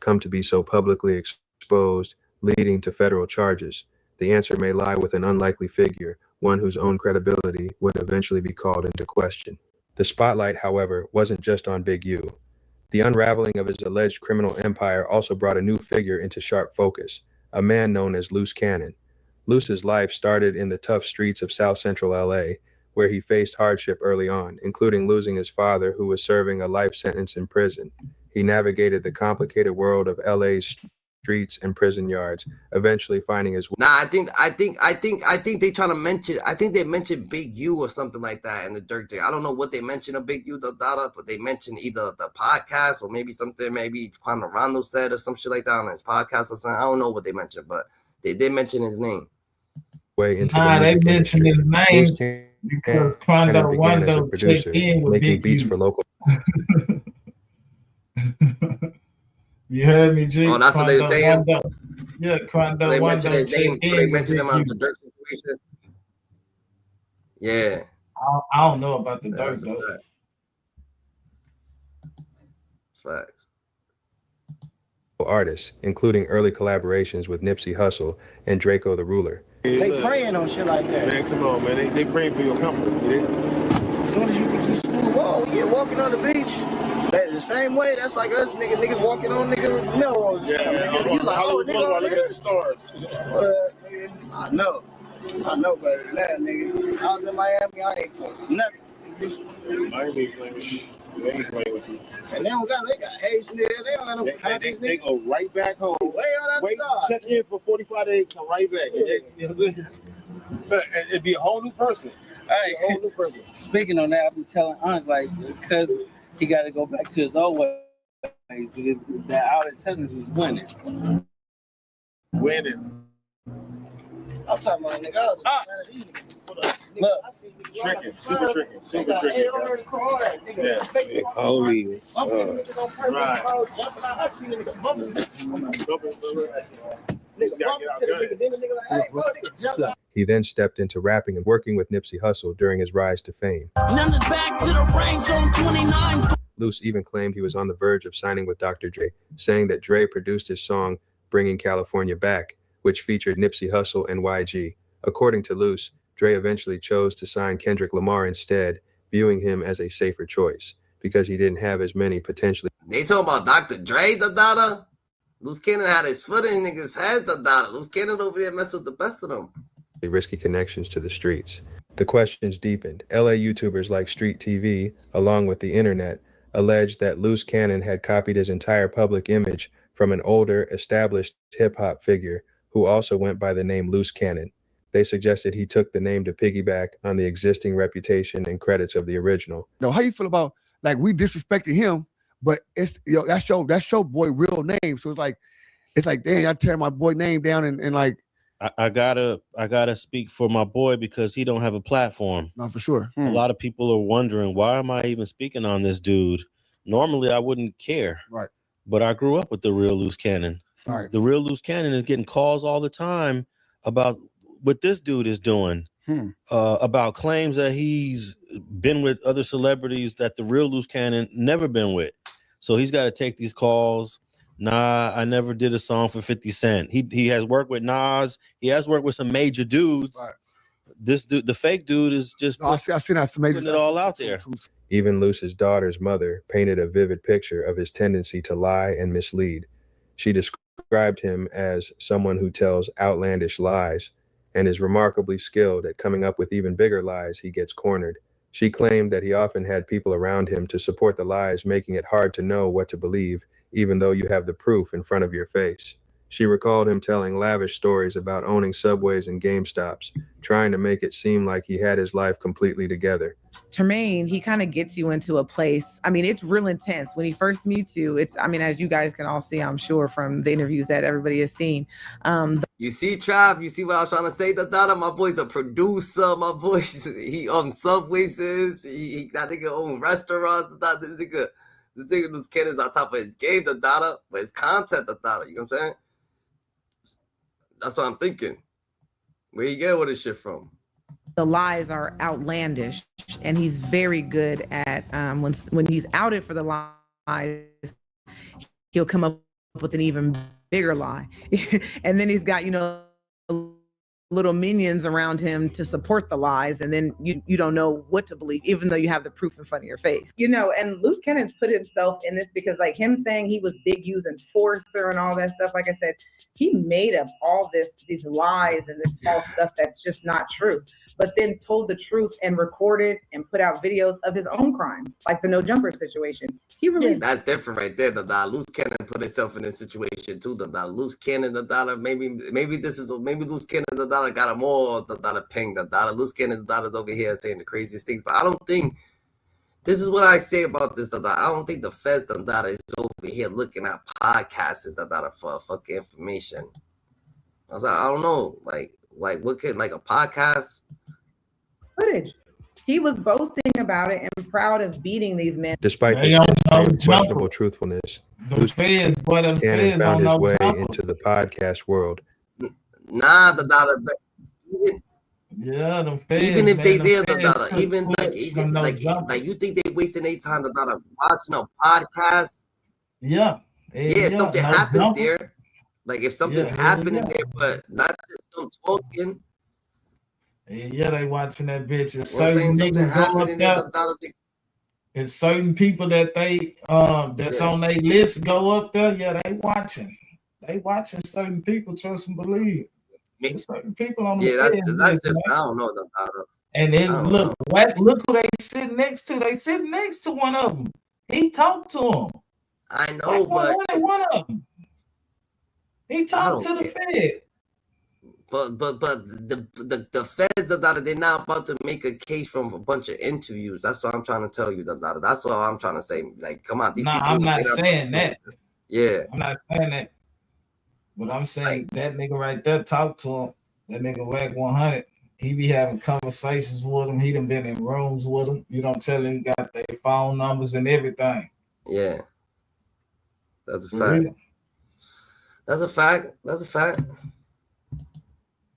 come to be so publicly exposed, leading to federal charges? The answer may lie with an unlikely figure, one whose own credibility would eventually be called into question. The spotlight, however, wasn't just on Big U. The unraveling of his alleged criminal empire also brought a new figure into sharp focus, a man known as Loose Cannon. Loose's life started in the tough streets of South Central LA, where he faced hardship early on, including losing his father, who was serving a life sentence in prison. He navigated the complicated world of LA's streets and prison yards, eventually finding his way. Nah, I think they trying to mention. I think they mentioned Big U or something like that in the Dirt Day. I don't know what they mentioned of Big U, but they mentioned either the podcast or maybe something. Maybe Juan Rondo said or some shit like that on his podcast or something. I don't know what they mentioned, but they did mention his name. Way into they mentioned his name because Wando checked in with making Big beats U. for local. You heard me, G? Oh, that's what they were saying? Yeah, Quando they mentioned his name, so they mentioned him on the Dirt situation. Yeah. I don't know about the Dirt, though. Facts. artists, including early collaborations with Nipsey Hussle and Draco the Ruler. They praying on shit like that. Man, come on, man. They praying for your comfort. As soon as you think you smooth, oh yeah, walking on the beach. That's the same way. That's like us niggas walking on Melrose. Yeah, You like, oh nigga, look at the stars. Nigga, I know better than that, nigga. I was in Miami, I ain't fucking nothing. Miami playing with you. They ain't playing with you. And they got Haitian there. They don't got no countries, They go right back home. Way on that side. Check in for 45 days, come right back. You know what I'm saying? But it'd be a whole new person. Hey, A whole new person. speaking on that, I be telling Aunt like because he got to go back to his old ways because that out of tennis is winning. Winning. I'm talking about nigga. Look, Tricking. Super tricking. Super tricking. Yeah. holy. Right. I see the nigga bumping. Nigga gotta get out good. He then stepped into rapping and working with Nipsey Hussle during his rise to fame. Back to the range on 29. Luce even claimed he was on the verge of signing with Dr. Dre, saying that Dre produced his song Bringing California Back, which featured Nipsey Hussle and YG. According to Luce, Dre eventually chose to sign Kendrick Lamar instead, viewing him as a safer choice because he didn't have as many potentially. They talking about Dr. Dre, the daughter. Loose Cannon had his foot in niggas' head, the daughter. Loose Cannon over there mess with the best of them. Risky connections to the streets. The questions deepened. LA YouTubers like Street TV, along with the internet, alleged that Loose Cannon had copied his entire public image from an older, established hip-hop figure who also went by the name Loose Cannon. They suggested he took the name to piggyback on the existing reputation and credits of the original. Now, how you feel about like we disrespected him, but it's that's your boy real name. So it's like dang, I tear my boy name down and like I gotta speak for my boy because he don't have a platform. no for sure. A lot of people are wondering why am I even speaking on this dude? Normally I wouldn't care. Right. But I grew up with the real Loose Cannon. Right. The real Loose Cannon is getting calls all the time about what this dude is doing. About claims that he's been with other celebrities that the real Loose Cannon never been with. So he's got to take these calls. Nah, I never did a song for 50 Cent. He has worked with Nas. He has worked with some major dudes. Right. This dude, the fake dude, is just I seen that some major putting it all out there. Even Luce's daughter's mother painted a vivid picture of his tendency to lie and mislead. She described him as someone who tells outlandish lies and is remarkably skilled at coming up with even bigger lies he gets cornered. She claimed that he often had people around him to support the lies, making it hard to know what to believe, even though you have the proof in front of your face. She recalled him telling lavish stories about owning Subways and GameStops, trying to make it seem like he had his life completely together. Tremaine, he kind of gets you into a place. I mean, it's real intense. When he first meets you, it's, I mean, as you guys can all see, I'm sure from the interviews that everybody has seen. You see, Trav, you see what I was trying to say, Dada? My boy's a producer. My boy's, he Subways is. He that nigga own restaurants. This nigga Loose Cannon's on top of his game, Dada, but his content, Dada. You know what I'm saying? That's what I'm thinking. Where you get all this shit from? The lies are outlandish, and he's very good at when he's outed for the lies, he'll come up with an even bigger lie. And then he's got, you know, little minions around him to support the lies, and then you don't know what to believe, even though you have the proof in front of your face. You know, and Loose Cannon put himself in this because, like, him saying he was Big U's enforcer and all that stuff, like I said, he made up all these lies and this false stuff that's just not true, but then told the truth and recorded and put out videos of his own crimes, like the No Jumper situation. He released. That's different right there, Dada. Loose Cannon put himself in this situation too, Dada. Loose Cannon, Dada. Maybe Loose Cannon, Dada got a more Dada ping, Dada. Loose Cannon, Dada's over here saying the craziest things, but I don't think. This is what I say about this, Dada. I don't think the feds, Dada, is over here looking at podcasts, Dada, for fucking information. I was like, I don't know, like what could, like a podcast? Footage. He was boasting about it and proud of beating these men. Despite this questionable truthfulness, Loose Cannon found his way into the podcast world. Nah, Dada, but even if they did, Dada, even like you think they wasting their time, Dada, watching a podcast? Yeah. Yeah, something no happens jumper. there. Like if something's Yeah, happening there, but not just them talking. Yeah, they watching that bitch. If You know what I'm saying? certain Something niggas go up happening there. there, if certain people that they that's Yeah. on their list go up there, yeah, they watching. They watching certain people, trust and believe. There's certain people on the Yeah, feds that's list, different. I man. don't know about it. And I it's don't look, know. look who they sitting next to. They sitting next to one of them. He talked to him. I know, but one of them. He talked to the Fed. But the feds they're not about to make a case from a bunch of interviews. That's what I'm trying to tell you. That's what I'm trying to say. Like, come on, these people. I'm not saying that. Yeah, I'm not saying that. But I'm saying that nigga right there talked to him. That nigga Wack 100. He be having conversations with him. He done been in rooms with him. You don't tell him he got their phone numbers and everything. Yeah, that's a For fact. real. That's a fact. That's a fact.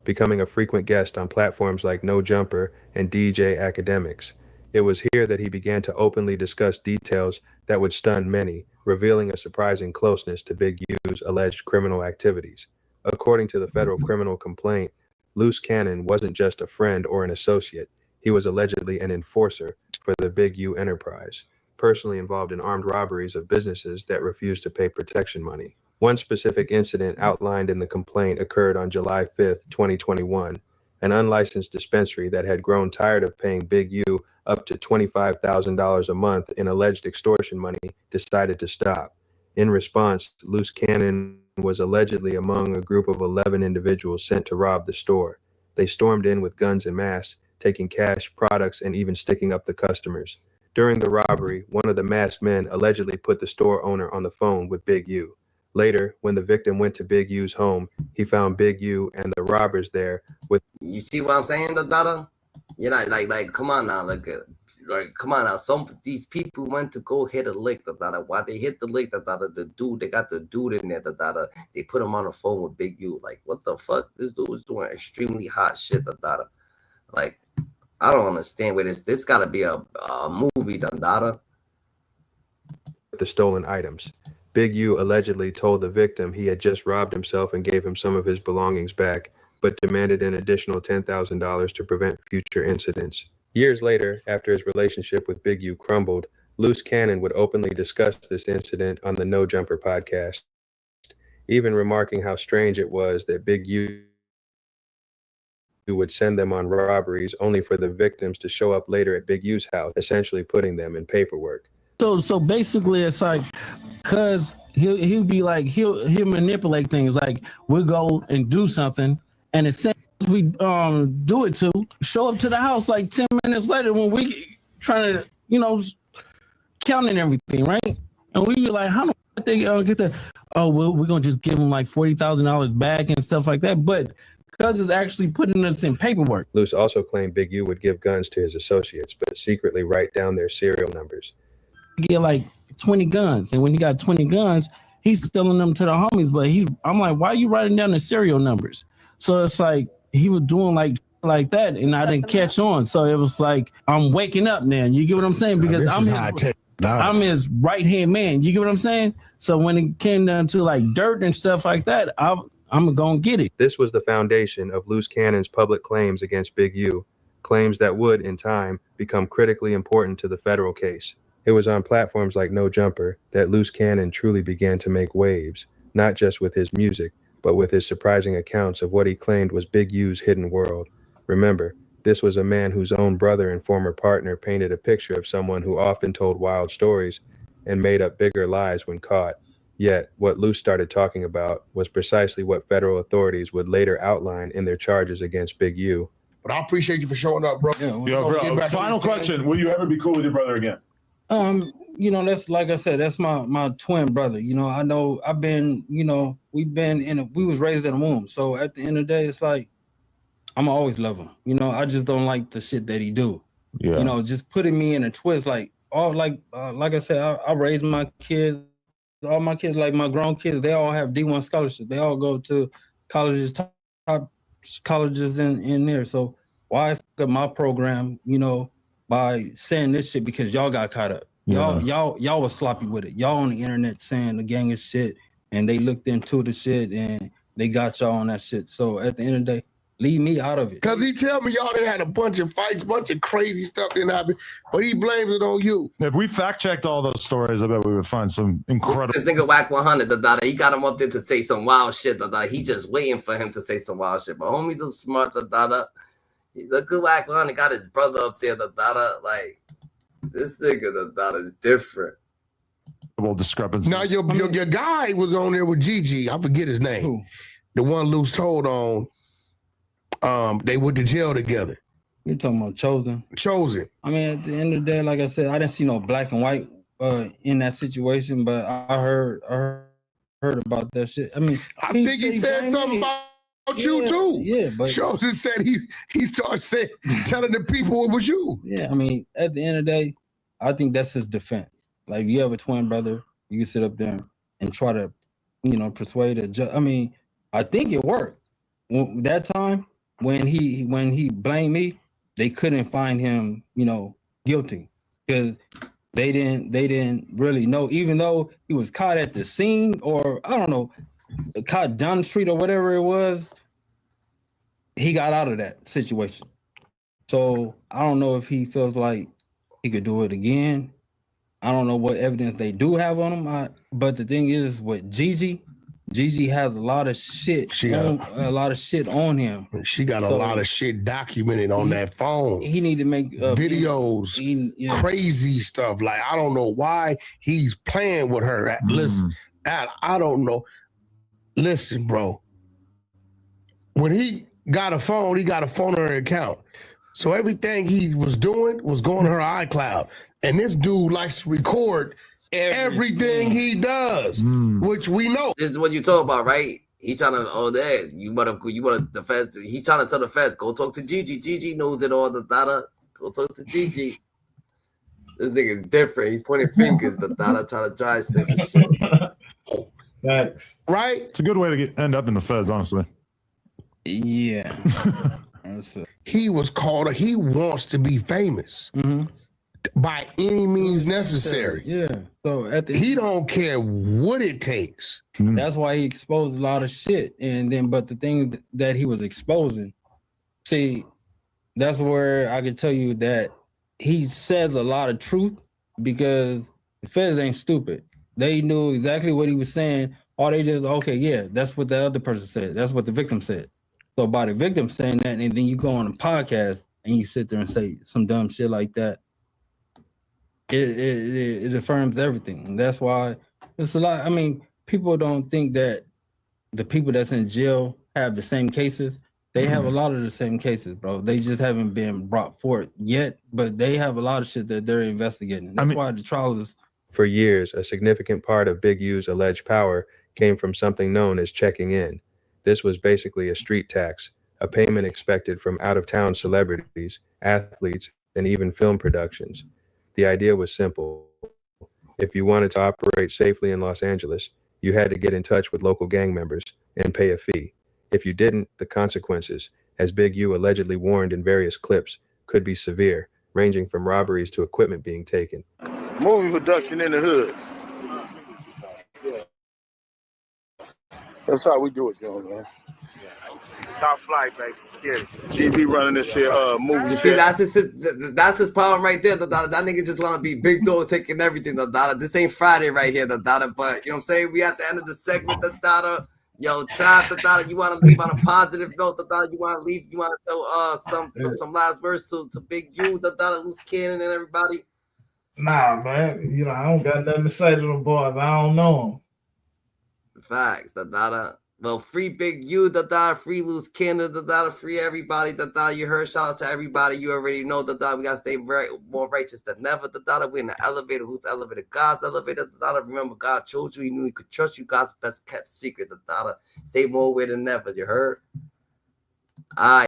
Becoming a frequent guest on platforms like No Jumper and DJ Academics. It was here that he began to openly discuss details that would stun many, revealing a surprising closeness to Big U's alleged criminal activities. According to the federal criminal complaint, Loose Cannon wasn't just a friend or an associate. He was allegedly an enforcer for the Big U enterprise, personally involved in armed robberies of businesses that refused to pay protection money. One specific incident outlined in the complaint occurred on July 5th, 2021. An unlicensed dispensary that had grown tired of paying Big U up to $25,000 a month in alleged extortion money decided to stop. In response, Loose Cannon was allegedly among a group of 11 individuals sent to rob the store. They stormed in with guns and masks, taking cash, products, and even sticking up the customers. During the robbery, one of the masked men allegedly put the store owner on the phone with Big U. Later, when the victim went to Big U's home, he found Big U and the robbers there with. You see what I'm saying, Dada? You're not like, come on now, like, come on now. These people went to go hit a lick, Dada. While they hit the lick, Dada, they got the dude in there, Dada. They put him on the phone with Big U. Like, what the fuck? This dude was doing extremely hot shit, Dada. Like, I don't understand where this got to be a movie, Dada. The stolen items. Big U allegedly told the victim he had just robbed himself and gave him some of his belongings back, but demanded an additional $10,000 to prevent future incidents. Years later, after his relationship with Big U crumbled, Loose Cannon would openly discuss this incident on the No Jumper podcast, even remarking how strange it was that Big U would send them on robberies only for the victims to show up later at Big U's house, essentially putting them in paperwork. So basically, it's like, cause he'll be like he'll manipulate things. Like we'll go and do something, and as soon as we do it to show up to the house like 10 minutes later when we trying to counting everything, right? And we be like, how do they get that? Oh well, we're gonna just give them like $40,000 back and stuff like that, but. Because it's actually putting us in paperwork. Luce also claimed Big U would give guns to his associates, but secretly write down their serial numbers. He get like 20 guns, and when he got 20 guns, he's selling them to the homies. But I'm like, why are you writing down the serial numbers? So it's like he was doing like that, and I didn't catch on. So it was like I'm waking up now. You get what I'm saying? Because I'm his right hand man. You get what I'm saying? So when it came down to like dirt and stuff like that, I'm gonna get it. This was the foundation of Loose Cannon's public claims against Big U, claims that would, in time, become critically important to the federal case. It was on platforms like No Jumper that Loose Cannon truly began to make waves, not just with his music, but with his surprising accounts of what he claimed was Big U's hidden world. Remember, this was a man whose own brother and former partner painted a picture of someone who often told wild stories and made up bigger lies when caught. Yet, what Luce started talking about was precisely what federal authorities would later outline in their charges against Big U. But I appreciate you for showing up, bro. Yeah, final question. Will you ever be cool with your brother again? That's like I said, that's my twin brother. I know I've been, we was raised in a womb. So at the end of the day, it's like, I'm always love him. I just don't like the shit that he do. Yeah. Just putting me in a twist, like I said, I raised my kids. All my kids, like my grown kids, they all have D1 scholarships. They all go to colleges, top colleges in there. So why fuck up my program, by saying this shit because y'all got caught up? Y'all was sloppy with it. Y'all on the internet saying the gang is shit, and they looked into the shit and they got y'all on that shit. So at the end of the day, leave me out of it. Cause he tell me y'all done had a bunch of fights, bunch of crazy stuff that happened, but he blames it on you. If we fact checked all those stories, I bet we would find some incredible. This nigga Whack 100, he got him up there to say some wild shit, he just waiting for him to say some wild shit. But homie's a smart, Look at Whack 100 got his brother up there, like this nigga, is different. Discrepancies. Now your guy was on there with Gigi. I forget his name. Who? The one Loose told on. They went to jail together. You're talking about Chosen. I mean, at the end of the day, like I said, I didn't see no black and white in that situation, but I heard about that shit. I mean, I think he said something about you too. Yeah, but Chosen said he started telling the people it was you. Yeah, I mean, at the end of the day, I think that's his defense. Like, you have a twin brother, you can sit up there and try to, persuade a judge. I mean, I think it worked. That time when he blamed me, they couldn't find him, guilty because they didn't really know. Even though he was caught at the scene, or I don't know, caught down the street or whatever it was, he got out of that situation. So I don't know if he feels like he could do it again. I don't know what evidence they do have on him. But the thing is, with Gigi has a lot of shit. A lot of shit on him. She got a lot of shit documented on that phone. He need to make videos, crazy stuff. Like, I don't know why he's playing with her. Listen, I don't know. Listen, bro. When he got a phone on her account. So everything he was doing was going to her iCloud. And this dude likes to record everything he does, which we know. This is what you talk about, right? He trying to, you want the feds. He trying to tell the feds, go talk to Gigi. Gigi knows it all, Go talk to Gigi. This nigga's different. He's pointing fingers, trying to dry snitch and shit. Thanks. Right? It's a good way to end up in the feds, honestly. Yeah. He was called, he wants to be famous by any means necessary. Yeah. So he don't care what it takes. That's why he exposed a lot of shit. But the thing that he was exposing, see, that's where I can tell you that he says a lot of truth because the feds ain't stupid. They knew exactly what he was saying. Or they just, okay, yeah, that's what the other person said. That's what the victim said. So by the victim saying that, and then you go on a podcast and you sit there and say some dumb shit like that, it affirms everything. And that's why it's a lot. I mean, people don't think that the people that's in jail have the same cases. They have a lot of the same cases, bro. They just haven't been brought forth yet, but they have a lot of shit that they're investigating. That's why the trial is. For years, a significant part of Big U's alleged power came from something known as checking in. This was basically a street tax, a payment expected from out-of-town celebrities, athletes, and even film productions. The idea was simple. If you wanted to operate safely in Los Angeles, you had to get in touch with local gang members and pay a fee. If you didn't, the consequences, as Big U allegedly warned in various clips, could be severe, ranging from robberies to equipment being taken. Movie production in the hood. That's how we do it, young man. Top flight, baby. Yeah. GB running this here movie. You see, that's his problem right there. That nigga just want to be big dog taking everything. This ain't Friday right here. But you know what I'm saying? We at the end of the segment. Yo, Trav, you want to leave on a positive note. You want to leave. You want to tell some last words to Big U, Loose Cannon, and everybody. Nah, man. I don't got nothing to say to them boys. I don't know them. Facts. Well, free Big U, free Loose Cannon, free everybody, you heard. Shout out to everybody. You already know, we gotta stay more righteous than never, we're in the elevator. Who's the elevator? God's elevator, remember, God chose you. He knew he could trust you. God's best kept secret, Stay more aware than ever, you heard? All right.